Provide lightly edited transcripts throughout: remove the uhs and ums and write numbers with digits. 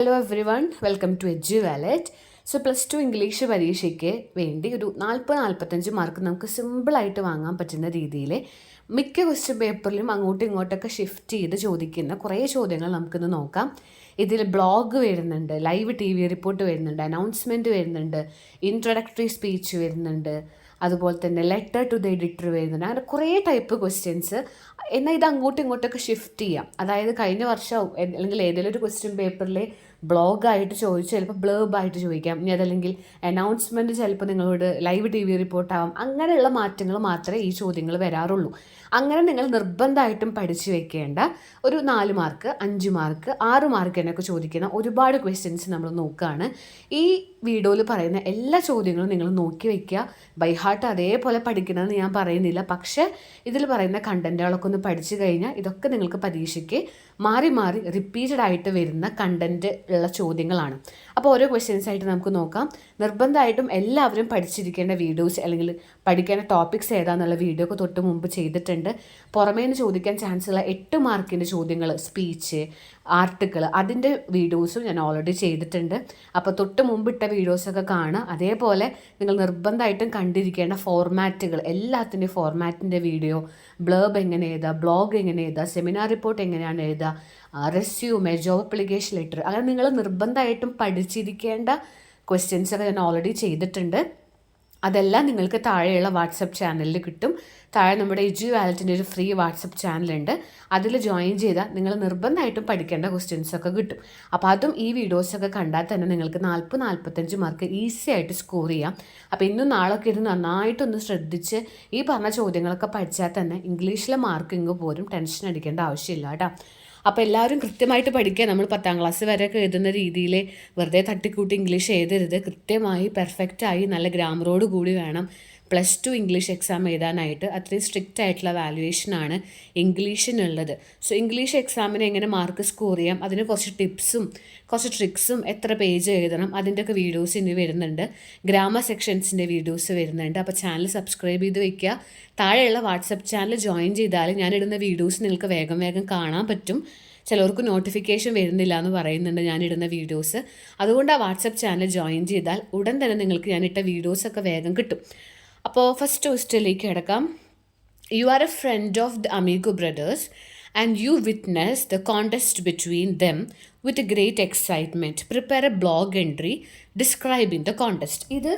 Hello everyone, welcome to Edu Wallet. So +2 English പരീക്ഷയ്ക്ക് വേണ്ടി ഒരു 40-45 മാർക്ക് നമുക്ക് സിമ്പിളായിട്ട് വാങ്ങാൻ പറ്റുന്ന രീതിയിൽ മിക്ക ക്വസ്റ്റ്യൻ പേപ്പറിലും അങ്ങോട്ടും ഇങ്ങോട്ടൊക്കെ ഷിഫ്റ്റ് ചെയ്ത് ചോദിക്കുന്ന കുറേ ചോദ്യങ്ങൾ നമുക്കിന്ന് നോക്കാം. ഇതിൽ ബ്ലോഗ് വരുന്നുണ്ട്, ലൈവ് TV റിപ്പോർട്ട് വരുന്നുണ്ട്, അനൗൺസ്മെൻറ്റ് വരുന്നുണ്ട്, ഇൻട്രൊഡക്ടറി സ്പീച്ച് വരുന്നുണ്ട്, അതുപോലെ തന്നെ ലെറ്റർ ടു ദ എഡിറ്റർ വരുന്നുണ്ട്. അങ്ങനെ കുറേ ടൈപ്പ് ക്വസ്റ്റ്യൻസ്. എന്നാൽ ഇത് അങ്ങോട്ടും ഇങ്ങോട്ടൊക്കെ ഷിഫ്റ്റ് ചെയ്യാം. അതായത് കഴിഞ്ഞ വർഷം അല്ലെങ്കിൽ ഏതെങ്കിലും ഒരു ക്വസ്റ്റ്യൻ പേപ്പറിൽ ബ്ലോഗായിട്ട് ചോദിച്ചു ചിലപ്പോൾ ബ്ലേബായിട്ട് ചോദിക്കാം. ഇനി അതല്ലെങ്കിൽ അനൗൺസ്മെൻറ്റ് ചിലപ്പോൾ നിങ്ങളോട് ലൈവ് TV റിപ്പോർട്ടാവാം. അങ്ങനെയുള്ള മാറ്റങ്ങൾ മാത്രമേ ഈ ചോദ്യങ്ങൾ വരാറുള്ളൂ. അങ്ങനെ നിങ്ങൾ നിർബന്ധമായിട്ടും പഠിച്ചു വെക്കേണ്ട ഒരു 4 മാർക്ക്, 5 മാർക്ക്, 6 മാർക്ക് എന്നൊക്കെ ചോദിക്കുന്ന ഒരുപാട് ക്വസ്റ്റ്യൻസ് നമ്മൾ നോക്കുകയാണ്. ഈ വീഡിയോയിൽ പറയുന്ന എല്ലാ ചോദ്യങ്ങളും നിങ്ങൾ നോക്കി വയ്ക്കുക. ബൈ ഹാർട്ട് അതേപോലെ പഠിക്കണമെന്ന് ഞാൻ പറയുന്നില്ല. പക്ഷേ ഇതിൽ പറയുന്ന കണ്ടൻറ്റുകളൊക്കെ ഒന്ന് പഠിച്ചു കഴിഞ്ഞാൽ ഇതൊക്കെ നിങ്ങൾക്ക് പരീക്ഷയ്ക്ക് മാറി മാറി റിപ്പീറ്റഡ് ആയിട്ട് വരുന്ന കണ്ടൻറ്റ് ഉള്ള ചോദ്യങ്ങളാണ്. അപ്പോൾ ഓരോ ക്വസ്റ്റ്യൻസ് ആയിട്ട് നമുക്ക് നോക്കാം. നിർബന്ധമായിട്ടും എല്ലാവരും പഠിച്ചിരിക്കേണ്ട വീഡിയോസ് അല്ലെങ്കിൽ പഠിക്കേണ്ട ടോപ്പിക്സ് ഏതാണെന്നുള്ള വീഡിയോ ഒക്കെ തൊട്ട് മുമ്പ് ചെയ്തിട്ടുണ്ട്. പുറമേ നിന്ന് ചോദിക്കാൻ ചാൻസുള്ള 8 മാർക്കിൻ്റെ ചോദ്യങ്ങൾ, സ്പീച്ച്, ആർട്ടിക്കിൾ, അതിൻ്റെ വീഡിയോസും ഞാൻ ഓൾറെഡി ചെയ്തിട്ടുണ്ട്. അപ്പോൾ തൊട്ട് മുമ്പിട്ട വീഡിയോസൊക്കെ കാണുക. അതേപോലെ നിങ്ങൾ നിർബന്ധമായിട്ടും കണ്ടിരിക്കേണ്ട ഫോർമാറ്റുകൾ, എല്ലാത്തിൻ്റെയും ഫോർമാറ്റിൻ്റെ വീഡിയോ, ബ്ലേബ് എങ്ങനെ എഴുതുക, ബ്ലോഗ് എങ്ങനെ എഴുതുക, സെമിനാർ റിപ്പോർട്ട് എങ്ങനെയാണ് എഴുതുക, റെസ്യൂമെ, ജോബ് അപ്ലിക്കേഷൻ ലെറ്റർ, അങ്ങനെ നിങ്ങൾ നിർബന്ധമായിട്ടും പഠിച്ചിരിക്കേണ്ട ക്വസ്റ്റ്യൻസൊക്കെ ഞാൻ ഓൾറെഡി ചെയ്തിട്ടുണ്ട്. അതെല്ലാം നിങ്ങൾക്ക് താഴെയുള്ള വാട്സപ്പ് ചാനലിൽ കിട്ടും. താഴെ നമ്മുടെ എഡ്ജു വാലറ്റിൻ്റെ ഒരു ഫ്രീ വാട്സപ്പ് ചാനലുണ്ട്. അതിൽ ജോയിൻ ചെയ്താൽ നിങ്ങൾ നിർബന്ധമായിട്ടും പഠിക്കേണ്ട ക്വസ്റ്റ്യൻസൊക്കെ കിട്ടും. അപ്പോൾ അതും ഈ വീഡിയോസൊക്കെ കണ്ടാൽ തന്നെ നിങ്ങൾക്ക് 40-45 മാർക്ക് ഈസി ആയിട്ട് സ്കോർ ചെയ്യാം. അപ്പോൾ ഇന്നും നാളൊക്കെ ഇത് നന്നായിട്ടൊന്ന് ശ്രദ്ധിച്ച് ഈ പറഞ്ഞ ചോദ്യങ്ങളൊക്കെ പഠിച്ചാൽ തന്നെ ഇംഗ്ലീഷിലെ മാർക്കിങ് പോലും ടെൻഷൻ അടിക്കേണ്ട ആവശ്യമില്ല കേട്ടോ. അപ്പോൾ എല്ലാവരും കൃത്യമായിട്ട് പഠിക്കുക. നമ്മൾ 10ാം ക്ലാസ് വരെയൊക്കെ എഴുതുന്ന രീതിയിൽ വെറുതെ തട്ടിക്കൂട്ടി ഇംഗ്ലീഷ് എഴുതരുത്. കൃത്യമായി പെർഫെക്റ്റായി നല്ല ഗ്രാമറോട് കൂടി വേണം +2 ഇംഗ്ലീഷ് എക്സാം എഴുതാനായിട്ട്. അത്രയും സ്ട്രിക്റ്റ് ആയിട്ടുള്ള വാല്യുവേഷനാണ് ഇംഗ്ലീഷിനുള്ളത്. സോ ഇംഗ്ലീഷ് എക്സാമിന് എങ്ങനെ മാർക്ക് സ്കോർ ചെയ്യാം, അതിന് കുറച്ച് ടിപ്സും കുറച്ച് ട്രിക്സും, എത്ര പേജ് എഴുതണം, അതിൻ്റെയൊക്കെ വീഡിയോസ് ഇനി വരുന്നുണ്ട്. ഗ്രാമർ സെക്ഷൻസിൻ്റെ വീഡിയോസ് വരുന്നുണ്ട്. അപ്പോൾ ചാനൽ സബ്സ്ക്രൈബ് ചെയ്ത് വയ്ക്കുക. താഴെയുള്ള വാട്സപ്പ് ചാനൽ ജോയിൻ ചെയ്താൽ ഞാനിടുന്ന വീഡിയോസ് നിങ്ങൾക്ക് വേഗം വേഗം കാണാൻ പറ്റും. ചിലർക്ക് നോട്ടിഫിക്കേഷൻ വരുന്നില്ല എന്ന് പറയുന്നുണ്ട് ഞാനിടുന്ന വീഡിയോസ്. അതുകൊണ്ട് ആ വാട്സപ്പ് ചാനൽ ജോയിൻ ചെയ്താൽ ഉടൻ തന്നെ നിങ്ങൾക്ക് ഞാനിട്ട വീഡിയോസൊക്കെ വേഗം കിട്ടും. അപ്പോൾ ഫസ്റ്റ് ക്വസ്റ്റ്യനിലേക്ക് കിടക്കാം. You are a friend of the Amigo brothers and you witness the contest between them with great excitement. Prepare a blog entry describing the contest. ഇത്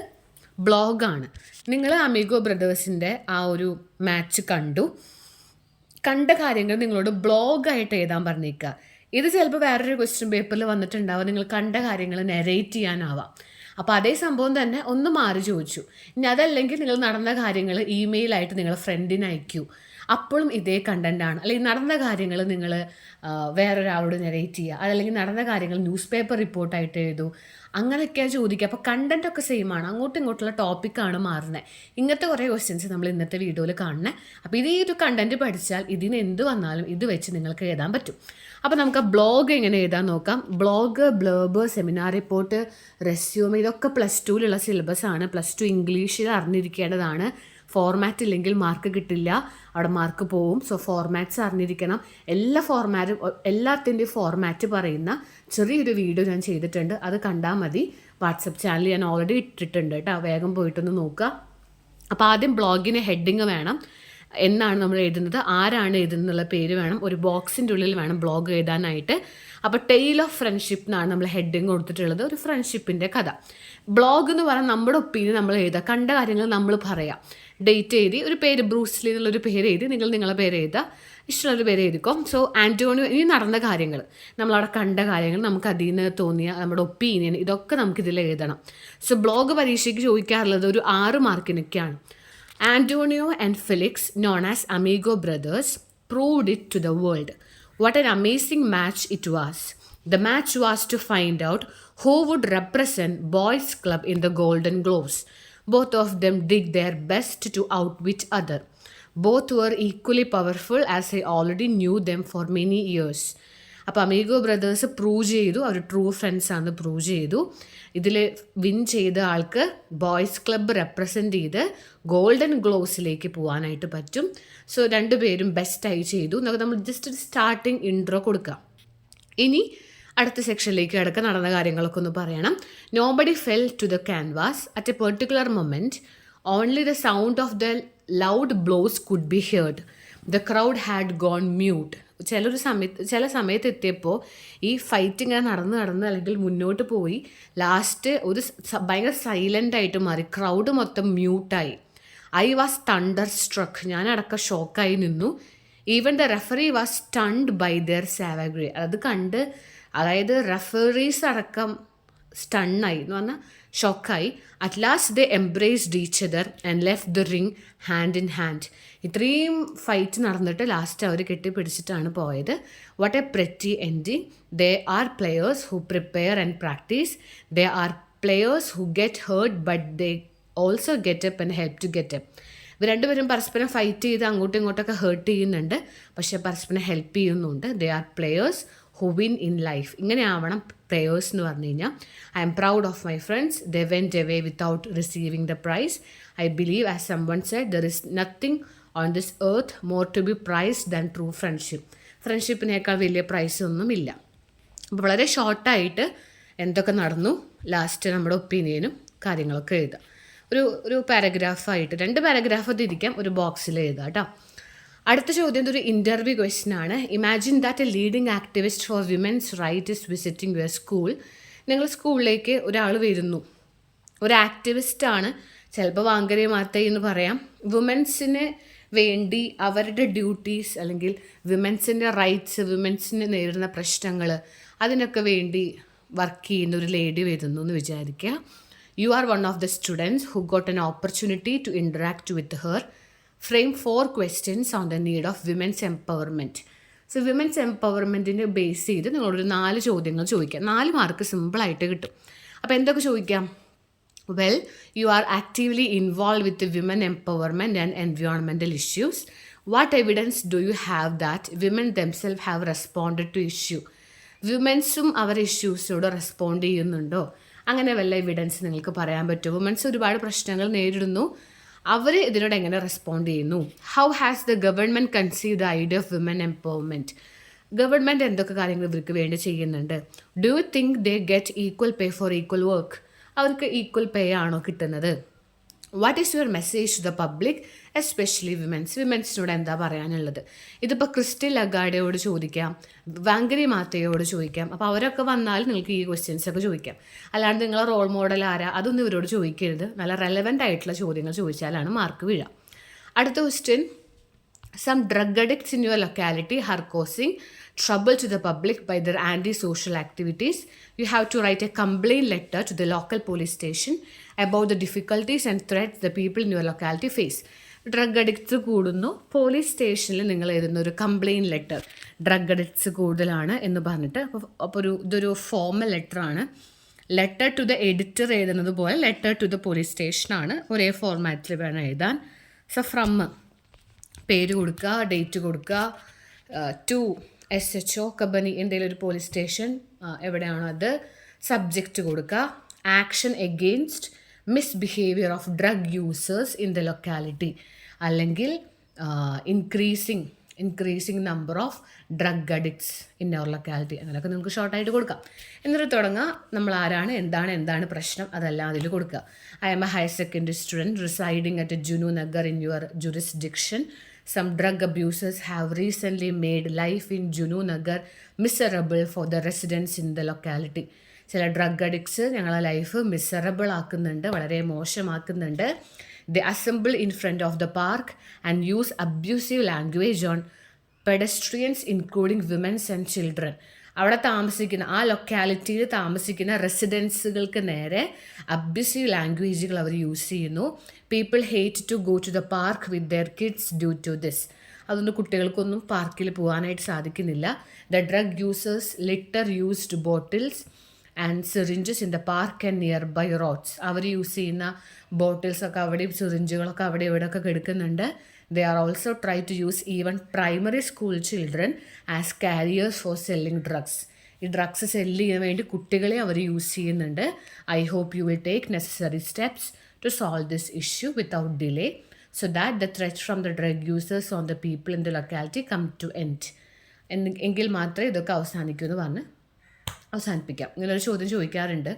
ബ്ലോഗാണ്. നിങ്ങൾ അമീഗോ ബ്രദേഴ്സിൻ്റെ ആ ഒരു മാച്ച് കണ്ട കാര്യങ്ങൾ നിങ്ങളോട് ബ്ലോഗായിട്ട് എഴുതാൻ പറഞ്ഞേക്കുക. ഇത് ചിലപ്പോൾ വേറൊരു ക്വസ്റ്റ്യൻ പേപ്പറിൽ വന്നിട്ടുണ്ടാവുക, നിങ്ങൾ കണ്ട കാര്യങ്ങൾ നെറേറ്റ് ചെയ്യാനാവാം. അപ്പോൾ അതേ സംഭവം തന്നെ ഒന്ന് മാറി ചോദിച്ചു. ഇനി അതല്ലെങ്കിൽ നിങ്ങൾ നടന്ന കാര്യങ്ങൾ ഇമെയിലായിട്ട് നിങ്ങളുടെ ഫ്രണ്ടിന് അയക്കൂ. അപ്പോഴും ഇതേ കണ്ടൻറ്റാണ്. അല്ലെങ്കിൽ നടന്ന കാര്യങ്ങൾ നിങ്ങൾ വേറൊരാളോട് നെറേറ്റ് ചെയ്യുക. അതല്ലെങ്കിൽ നടന്ന കാര്യങ്ങൾ ന്യൂസ് പേപ്പർ റിപ്പോർട്ടായിട്ട് എഴുതൂ. അങ്ങനെയൊക്കെയാണ് ചോദിക്കുക. അപ്പോൾ കണ്ടൻറ്റൊക്കെ സെയിമാണ്, അങ്ങോട്ടും ഇങ്ങോട്ടുള്ള ടോപ്പിക്കാണ് മാറുന്നത്. ഇങ്ങനത്തെ കുറേ ക്വസ്റ്റ്യൻസ് നമ്മൾ ഇന്നത്തെ വീഡിയോയിൽ കാണുന്നത്. അപ്പോൾ ഇത് ഈ ഒരു കണ്ടൻറ്റ് പഠിച്ചാൽ ഇതിന് എന്ത് വന്നാലും ഇത് വെച്ച് നിങ്ങൾക്ക് എഴുതാൻ പറ്റും. അപ്പോൾ നമുക്ക് ആ ബ്ലോഗ് എങ്ങനെ എഴുതാൻ നോക്കാം. Blog, blurb, seminar report, resume, ഇതൊക്കെ +2ലുള്ള സിലബസാണ്. +2 ഇംഗ്ലീഷിൽ അറിഞ്ഞിരിക്കേണ്ടതാണ്. ഫോർമാറ്റ് ഇല്ലെങ്കിൽ മാർക്ക് കിട്ടില്ല, അവിടെ മാർക്ക് പോവും. സോ ഫോർമാറ്റ്സ് അറിഞ്ഞിരിക്കണം. എല്ലാത്തിൻ്റെയും ഫോർമാറ്റ് പറയുന്ന ചെറിയൊരു വീഡിയോ ഞാൻ ചെയ്തിട്ടുണ്ട്. അത് കണ്ടാൽ മതി. വാട്സപ്പ് ചാനൽ ഞാൻ ഓൾറെഡി ഇട്ടിട്ടുണ്ട് കേട്ടോ. വേഗം പോയിട്ടൊന്ന് നോക്കുക. അപ്പോൾ ആദ്യം ബ്ലോഗിന് ഹെഡിങ് വേണം. എന്നാണ് നമ്മൾ എഴുതുന്നത്, ആരാണ് എഴുതുന്നുള്ള പേര് വേണം. ഒരു ബോക്സിൻ്റെ ഉള്ളിൽ വേണം ബ്ലോഗ് എഴുതാനായിട്ട്. അപ്പോൾ ടെയിൽ ഓഫ് ഫ്രണ്ട്ഷിപ്പ് എന്നാണ് നമ്മൾ ഹെഡിങ് കൊടുത്തിട്ടുള്ളത്. ഒരു ഫ്രണ്ട്ഷിപ്പിൻ്റെ കഥ. ബ്ലോഗ് എന്ന് പറഞ്ഞാൽ നമ്മുടെ ഒപ്പീനിയൻ നമ്മൾ എഴുതുക, കണ്ട കാര്യങ്ങൾ നമ്മൾ പറയാം. ഡേറ്റ് എഴുതി ഒരു പേര്, ബ്രൂസ്ലി എന്നുള്ളൊരു പേര് എഴുതി നിങ്ങളെ പേര് എഴുതുക, ഇഷ്ടമുള്ളൊരു പേര് എഴുതിക്കോ. സോ ആൻറ്റോണിയോ, ഇനി നടന്ന കാര്യങ്ങൾ, നമ്മളവിടെ കണ്ട കാര്യങ്ങൾ, നമുക്ക് അതിൽ നിന്ന് തോന്നിയ നമ്മുടെ ഒപ്പീനിയൻ, ഇതൊക്കെ നമുക്കിതിൽ എഴുതണം. സോ ബ്ലോഗ് പരീക്ഷയ്ക്ക് ചോദിക്കാറുള്ളത് ഒരു 6 മാർക്കിനൊക്കെയാണ്. Antonio and Felix, known as Amigo brothers, proved it to the world. What an amazing match it was. The match was to find out who would represent boys' club in the Golden Globes. Both of them did their best to outwit other. Both were equally powerful as I already knew them for many years. അപ്പോൾ Amigo brothers prove ചെയ്തു, അവർ true ഫ്രണ്ട്സാണെന്ന് prove ചെയ്തു. ഇതിൽ win ചെയ്ത ആൾക്ക് boys club represent ചെയ്ത് golden ഗ്ലോവ്സിലേക്ക് പോകാനായിട്ട് പറ്റും. So രണ്ടുപേരും ബെസ്റ്റായി ചെയ്തു എന്നൊക്കെ നമ്മൾ ജസ്റ്റ് ഒരു സ്റ്റാർട്ടിങ് ഇൻട്രോ കൊടുക്കാം. ഇനി അടുത്ത സെക്ഷനിലേക്ക് കിടക്കുക, നടന്ന കാര്യങ്ങളൊക്കെ ഒന്ന് പറയണം. Nobody fell to the canvas at a particular moment. Only the sound of the loud blows could be heard. The crowd had gone mute. ചില സമയത്ത് എത്തിയപ്പോൾ ഈ ഫൈറ്റ് ഇങ്ങനെ നടന്ന് അല്ലെങ്കിൽ മുന്നോട്ട് പോയി ലാസ്റ്റ് ഒരു ഭയങ്കര സൈലൻ്റ് ആയിട്ട് മാറി. ക്രൗഡ് മൊത്തം മ്യൂട്ടായി. I was thunderstruck. ഞാനടക്കം ഷോക്കായി നിന്നു. Even the referee was stunned by their savagery. അത് കണ്ട് അതായത് റെഫറീസ് അടക്കം സ്റ്റണ്ണായി എന്ന് പറഞ്ഞാൽ ഷോക്കായി. At last they embraced each other and left the ring hand in hand. ഇത്രയും ഫൈറ്റ് നടന്നിട്ട് ലാസ്റ്റ് അവർ കെട്ടിപ്പിടിച്ചിട്ടാണ് പോയത്. What a pretty ending. They are players who prepare and practice. They are players who get hurt but they also get up and help to get up. ഇവർ രണ്ടുപേരും പരസ്പരം fight ചെയ്ത് അങ്ങോട്ടും ഇങ്ങോട്ടൊക്കെ ഹേർട്ട് ചെയ്യുന്നുണ്ട്, പക്ഷേ പരസ്പരം ഹെൽപ്പ് ചെയ്യുന്നുണ്ട്. They are players who win in life. ഇങ്ങനെ ആവണം പ്ലെയേഴ്സ് എന്ന് പറഞ്ഞു കഴിഞ്ഞാൽ. I am proud of my friends. They went away without receiving the prize. I believe as someone said there is nothing on this earth more to be prized than true friendship. ഫ്രണ്ട്ഷിപ്പിനേക്കാൾ വലിയ prize ഒന്നുമില്ല. അപ്പോൾ വളരെ ഷോർട്ടായിട്ട് എന്തൊക്കെ നടന്നു last നമ്മുടെ ഒപ്പീനിയനും കാര്യങ്ങളൊക്കെ എഴുതാം. ഒരു പാരഗ്രാഫായിട്ട് 2 പാരഗ്രാഫ് തിരിക്കാം, ഒരു ബോക്സിൽ എഴുതാം കേട്ടോ. അടുത്ത ചോദ്യം ഒരു ഇൻ്റർവ്യൂ ക്വസ്റ്റ്യൻ ആണ്. Imagine that a leading activist for women's right is visiting your school. നിങ്ങൾ സ്കൂളിലേക്ക് ഒരാൾ വരുന്നു, ഒരു ആക്ടിവിസ്റ്റാണ്, ചിലപ്പോൾ വാങ്കരെ മാത്തൈ എന്ന് പറയാം. വുമൻസിന് വേണ്ടി അവരുടെ ഡ്യൂട്ടീസ് അല്ലെങ്കിൽ വിമൻസിൻ്റെ റൈറ്റ്സ്, വിമൻസിന് നേരിടുന്ന പ്രശ്നങ്ങൾ, അതിനൊക്കെ വേണ്ടി വർക്ക് ചെയ്യുന്ന ഒരു ലേഡി വരുന്നു എന്ന് വിചാരിക്കുക. You are one of the students who got an opportunity to interact with her. Frame 4 questions on the need of women's empowerment. So women's എംപവർമെൻറ്റിനെ ബേസ് ചെയ്ത് നിങ്ങളൊരു 4 ചോദ്യങ്ങൾ ചോദിക്കാം. 4 മാർക്ക് സിമ്പിളായിട്ട് കിട്ടും. അപ്പോൾ എന്തൊക്കെ ചോദിക്കാം? Well, you are actively involve with women empowerment and environmental issues. What evidence do you have that women themself have responded to issue? വിമൻസും അവർ ഇഷ്യൂസിനോട് റെസ്പോണ്ട് ചെയ്യുന്നുണ്ടോ? അങ്ങനെ വല്ല എവിഡൻസ് നിങ്ങൾക്ക് പറയാൻ പറ്റുമോ? വുമൻസ് ഒരുപാട് പ്രശ്നങ്ങൾ നേരിടുന്നു, അവർ ഇതിനോട് എങ്ങനെ റെസ്പോണ്ട് ചെയ്യുന്നു? How has the government conceive the idea of women empowerment? Government എന്തൊക്കെ കാര്യങ്ങൾ ഇവർക്ക് വേണ്ടി ചെയ്യുന്നുണ്ട്? Do you think they get equal pay for equal work? അവർക്ക് ഈക്വൽ പേ ആണോ കിട്ടുന്നത്? What is your message to the public especially വിമൻസിനോട് എന്താ പറയാനുള്ളത്? ഇതിപ്പോൾ ക്രിസ്റ്റി ലഗാർഡയോട് ചോദിക്കാം, വാങ്കരി മാത്തയോട് ചോദിക്കാം. അപ്പോൾ അവരൊക്കെ വന്നാൽ നിങ്ങൾക്ക് ഈ ക്വസ്റ്റ്യൻസ് ഒക്കെ ചോദിക്കാം. അല്ലാണ്ട് നിങ്ങളെ റോൾ മോഡൽ ആരാ അതൊന്നും ഇവരോട് ചോദിക്കരുത്. നല്ല റെലവൻ്റ് ആയിട്ടുള്ള ചോദ്യങ്ങൾ ചോദിച്ചാലാണ് മാർക്ക് വീഴുക. അടുത്ത question, some drug addicts in your locality are causing trouble to the public by their anti-social activities. You have to write a complaint letter to the local police station about the difficulties and threats the people in your locality face. Drug addicts കൂടുന്നു, police സ്റ്റേഷനിൽ നിങ്ങൾ എഴുതുന്ന ഒരു complaint letter, drug addicts കൂടുതലാണ് എന്ന് പറഞ്ഞിട്ട്. അപ്പോൾ ഇതൊരു ഫോമൽ ലെറ്ററാണ്. ലെറ്റർ ടു ദ എഡിറ്റർ എഴുതുന്നത് പോലെ ലെറ്റർ ടു ദ പോലീസ് സ്റ്റേഷനാണ്. ഒരേ ഫോർമാറ്റിൽ വേണം എഴുതാൻ. സോ ഫ്രം പേര് കൊടുക്കുക, ഡേറ്റ് കൊടുക്കുക, ടു SHO കമ്പനി എന്തെങ്കിലും ഒരു പോലീസ് സ്റ്റേഷൻ എവിടെയാണോ അത്, സബ്ജക്റ്റ് കൊടുക്കുക, action against misbehaviour of drug users in the locality, അല്ലെങ്കിൽ increasing number of drug addicts in our locality. അങ്ങനെയൊക്കെ നിങ്ങൾക്ക് ഷോർട്ടായിട്ട് കൊടുക്കാം. എന്നിട്ട് തുടങ്ങുക, നമ്മൾ ആരാണ്, എന്താണ് പ്രശ്നം, അതെല്ലാം അതിൽ കൊടുക്കുക. I M A higher secondary student residing at Junu Nagar in your jurisdiction. Some drug abusers have recently made life in Junu Nagar miserable for the residents in the locality. ചില ഡ്രഗ് അഡിക്ട്സ് ഞങ്ങളെ ലൈഫ് മിസറബിൾ ആക്കുന്നുണ്ട്, വളരെ മോശമാക്കുന്നുണ്ട്. They assemble in front of the park and use abusive language on pedestrians including women and children. അവിടെ താമസിക്കുന്ന ആ ലൊക്കാലിറ്റിയിൽ താമസിക്കുന്ന റെസിഡൻസുകൾക്ക് നേരെ അബ്യൂസീവ് ലാംഗ്വേജുകൾ അവർ യൂസ് ചെയ്യുന്നു. People hate to go to the park with their kids due to this. അതുകൊണ്ട് കുട്ടികൾക്കൊന്നും പാർക്കിൽ പോകാനായിട്ട് സാധിക്കുന്നില്ല. The drug users litter used bottles and syringes in the park and nearby roads. അവർ യൂസ് ചെയ്യുന്ന ബോട്ടിൽസൊക്കെ അവിടെയും സിറിഞ്ചുകളൊക്കെ അവിടെ ഇവിടെയൊക്കെ കിടക്കുന്നുണ്ട്. They are also try to use even primary school children as carriers for selling drugs. ഈ drugs sell ചെയ്യാൻ വേണ്ടി കുട്ടികളെ അവർ യൂസ് ചെയ്യുന്നുണ്ട്. I hope you will take necessary steps to solve this issue without delay so that the threat from the drug users on the people in the locality come to end. എങ്കിൽ മാത്രമേ ഇതൊക്കെ അവസാനിക്കൂ എന്ന് പറഞ്ഞ് അവസാനിപ്പിക്കാം. ഇങ്ങനൊരു ചോദ്യം ചോദിക്കാറുണ്ട്,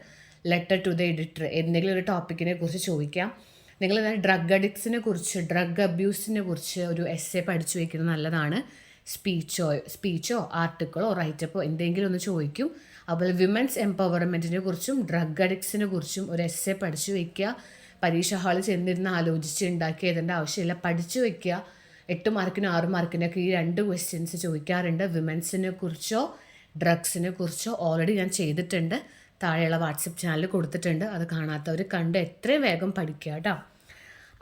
ലെറ്റർ ടു ദ എഡിറ്റർ, എന്തെങ്കിലും ഒരു ടോപ്പിക്കിനെ കുറിച്ച് ചോദിക്കാം. നിങ്ങൾ ഡ്രഗ് അഡിക്ട്സിനെ കുറിച്ച്, ഡ്രഗ് അബ്യൂസിനെ കുറിച്ച് ഒരു എസ്സേ പഠിച്ചു വയ്ക്കുന്നത് നല്ലതാണ്. സ്പീച്ചോ ആർട്ടിക്കിളോ റൈറ്റപ്പോ എന്തെങ്കിലും ഒന്ന് ചോദിക്കും. അതുപോലെ വിമൻസ് എംപവർമെൻറ്റിനെ കുറിച്ചും ഡ്രഗ് അഡിക്ട്സിനെ കുറിച്ചും ഒരു എസ്സേ പഠിച്ചു വയ്ക്കുക. പരീക്ഷ ഹാളിൽ ചെന്നിരുന്ന് ആലോചിച്ച് ഉണ്ടാക്കി എഴുതേണ്ട ആവശ്യമില്ല, പഠിച്ചു വയ്ക്കുക. 8 മാർക്കിനും 6 മാർക്കിനൊക്കെ ഈ 2 ക്വസ്റ്റ്യൻസ് ചോദിക്കാറുണ്ട്. വിമൻസിനെ കുറിച്ചോ ഡ്രഗ്സിനെ കുറിച്ചോ ഓൾറെഡി ഞാൻ ചെയ്തിട്ടുണ്ട്, താഴെയുള്ള വാട്സപ്പ് ചാനൽ കൊടുത്തിട്ടുണ്ട്. അത് കാണാത്തവർ കണ്ട് എത്രയും വേഗം പഠിക്കുക കേട്ടോ.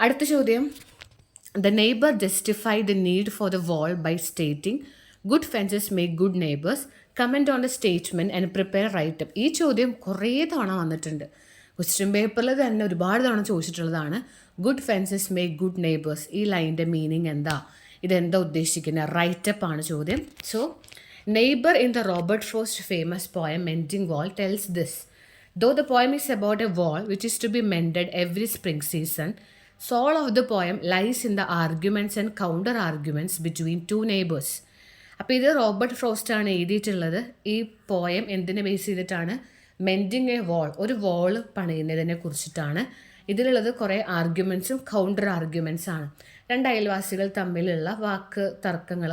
അടുത്ത ചോദ്യം, the neighbour justify the need for the wall by stating good fences make good neighbours, comment on the statement and prepare writeup. ഈ ചോദ്യം കുറേ തവണ വന്നിട്ടുണ്ട്. ക്വസ്റ്റ്യൻ പേപ്പറിൽ തന്നെ ഒരുപാട് തവണ ചോദിച്ചിട്ടുള്ളതാണ്. Good fences make good neighbours, ഈ ലൈൻ്റെ മീനിങ് എന്താ, ഇതെന്താ ഉദ്ദേശിക്കുന്നത്? റൈറ്റപ്പ് ആണ് ചോദ്യം. So neighbour in the Robert Frost famous poem mending Wall tells this. Though the poem is about a wall which is to be mended every spring season, soul of the poem lies in the arguments and counter arguments between two neighbors. അപ്പോൾ ഇത് Robert frost ആണ് എഴുതിയിട്ടുള്ളത്. ഈ poem എന്തിനെ base ചെയ്തിട്ടാണ്? Mending A വാൾ, ഒരു വാൾ പണിയുന്നതിനെ കുറിച്ചിട്ടാണ്. ഇതിലുള്ളത് കുറേ ആർഗ്യുമെൻറ്റ്സും കൗണ്ടർ ആർഗ്യുമെൻറ്റ്സ് ആണ്. 2 അയൽവാസികൾ തമ്മിലുള്ള തർക്കങ്ങൾ,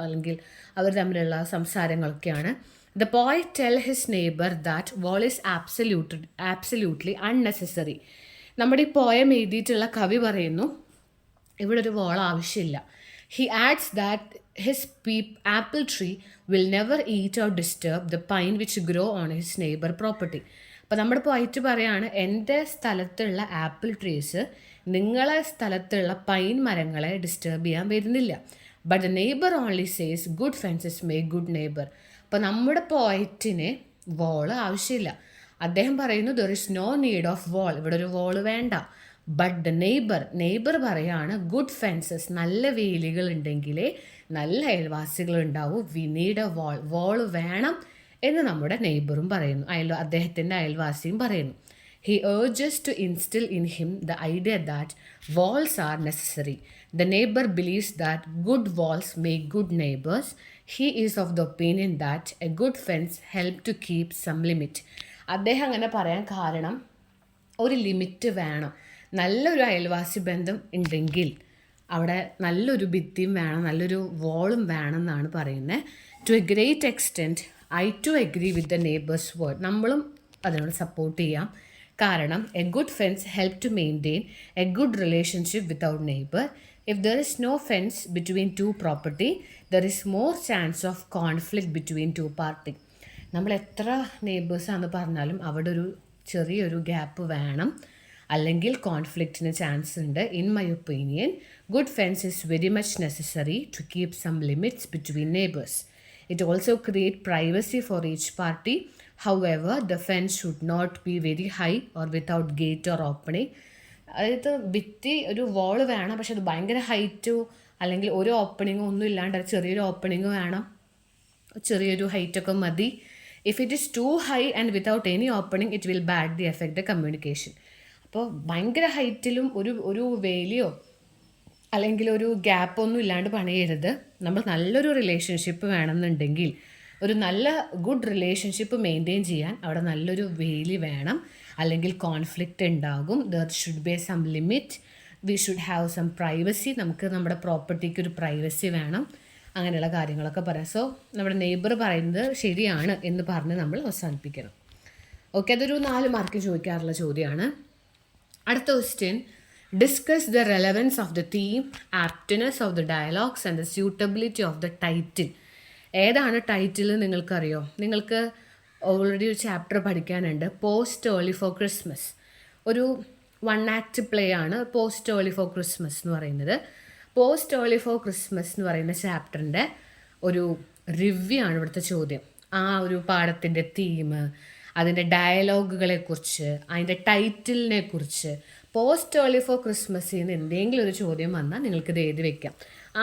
അല്ലെങ്കിൽ അവർ തമ്മിലുള്ള സംസാരങ്ങളൊക്കെയാണ്. The poet tells his neighbor that wall is absolutely unnecessary. നമ്മുടെ ഈ പോയം എഴുതിയിട്ടുള്ള കവി പറയുന്നു ഇവിടെ ഒരു വാൾ ആവശ്യമില്ല. He adds that his apple tree will never eat or disturb the pine which grow on his neighbor property. അപ്പോൾ നമ്മുടെ പോയിറ്റ് പറയാണ്, എൻ്റെ സ്ഥലത്തുള്ള ആപ്പിൾ ട്രീസ് നിങ്ങളെ സ്ഥലത്തുള്ള പൈൻ മരങ്ങളെ ഡിസ്റ്റർബ് ചെയ്യാൻ വരുന്നില്ല. But the neighbour only says good fences make good neighbour. അപ്പോൾ നമ്മുടെ പോയിറ്റിന് വാള് ആവശ്യമില്ല. അദ്ദേഹം പറയുന്നു there is no need of wall, ഇവിടെ ഒരു വാള് വേണ്ട. ബട്ട് ദ നെയ്ബർ പറയാണ് ഗുഡ് ഫെൻസസ്, നല്ല വേലികൾ ഉണ്ടെങ്കിലേ നല്ല അയൽവാസികൾ ഉണ്ടാവും. വി നീഡ് എ വാൾ വേണം എന്ന് നമ്മുടെ നെയ്ബറും പറയുന്നു, അദ്ദേഹത്തിൻ്റെ അയൽവാസിയും പറയുന്നു. He urges to instill in him the idea that walls are necessary. The neighbor believes that good walls make good neighbors. He is of the opinion that a good fence helps to keep some limit. അദ്ദേഹം അങ്ങനെ പറയാൻ കാരണം ഒരു limit വേണം. നല്ലൊരു അയൽവാസി ബന്ധം ഉണ്ടെങ്കിൽ അവിടെ നല്ലൊരു ഭിത്തിയും വേണം, നല്ലൊരു വാളും വേണം എന്നാണ് പറയുന്നത്. To a great extent I too agree with the neighbour's word. നമ്മളും അതിനോട് സപ്പോർട്ട് ചെയ്യാം. കാരണം a good fence help to maintain a good relationship without neighbour. If there is no fence between two property there is more chance of conflict between two party. നമ്മൾ എത്ര നെയ്ബേഴ്സാണെന്ന് പറഞ്ഞാലും അവിടെ ഒരു ചെറിയൊരു ഗ്യാപ്പ് വേണം, അല്ലെങ്കിൽ കോൺഫ്ലിക്റ്റിന് ചാൻസ് ഉണ്ട്. In my opinion good fence is very much necessary to keep some limits between neighbours. It also create privacy for each party. However, the fence should not be very high or without gate or opening. അതായത് ഭിത്തി ഒരു വാൾ വേണം, പക്ഷെ അത് ഭയങ്കര ഹൈറ്റോ അല്ലെങ്കിൽ ഒരു ഓപ്പണിങ്ങോ ഒന്നും ഇല്ലാണ്ട് ചെറിയൊരു ഓപ്പണിങ് വേണം, ചെറിയൊരു ഹൈറ്റൊക്കെ മതി. If it is too high and without any opening it will badly affect the communication. അപ്പോൾ ഭയങ്കര ഹൈറ്റിലും ഒരു വേലിയോ അല്ലെങ്കിൽ ഒരു ഗ്യാപ്പൊന്നും ഇല്ലാണ്ട് പണിയരുത്. നമ്മൾ നല്ലൊരു റിലേഷൻഷിപ്പ് വേണമെന്നുണ്ടെങ്കിൽ, ഒരു നല്ല ഗുഡ് റിലേഷൻഷിപ്പ് മെയിൻറ്റെയിൻ ചെയ്യാൻ അവിടെ നല്ലൊരു വേലി വേണം, അല്ലെങ്കിൽ കോൺഫ്ലിക്റ്റ് ഉണ്ടാകും. There should be some limit. We should have some privacy. നമുക്ക് നമ്മുടെ പ്രോപ്പർട്ടിക്ക് ഒരു പ്രൈവസി വേണം. അങ്ങനെയുള്ള കാര്യങ്ങളൊക്കെ പറയാം. സോ നമ്മുടെ നെയ്ബർ പറയുന്നത് ശരിയാണ് എന്ന് പറഞ്ഞ് നമ്മൾ അവസാനിപ്പിക്കണം. ഓക്കെ, അതൊരു 4 മാർക്ക് ചോദിക്കാറുള്ള ചോദ്യമാണ്. അടുത്ത question, discuss the relevance of the theme, aptness of the dialogues and the suitability of the title. ഏതാണ് ടൈറ്റിൽ നിങ്ങൾക്കറിയോ? നിങ്ങൾക്ക് ഓൾറെഡി ഒരു ചാപ്റ്റർ പഠിക്കാനുണ്ട്, പോസ്റ്റ് ഏർലി ഫോർ ക്രിസ്മസ്. ഒരു 1 ആക്ട് പ്ലേ ആണ് പോസ്റ്റ് ഏർലി ഫോർ ക്രിസ്മസ് എന്ന് പറയുന്നത്. പോസ്റ്റ് ഏർലി ഫോർ ക്രിസ്മസ് എന്ന് പറയുന്ന ചാപ്റ്ററിൻ്റെ ഒരു റിവ്യൂ ആണ് ഇവിടുത്തെ ചോദ്യം. ആ ഒരു പാഠത്തിൻ്റെ തീം, അതിൻ്റെ ഡയലോഗുകളെക്കുറിച്ച്, അതിൻ്റെ ടൈറ്റിലിനെ കുറിച്ച്. പോസ്റ്റ് ഏർലി ഫോർ ക്രിസ്മസിൽ നിന്ന് എന്തെങ്കിലും ഒരു ചോദ്യം വന്നാൽ നിങ്ങൾക്കിത് എഴുതി വെക്കാം.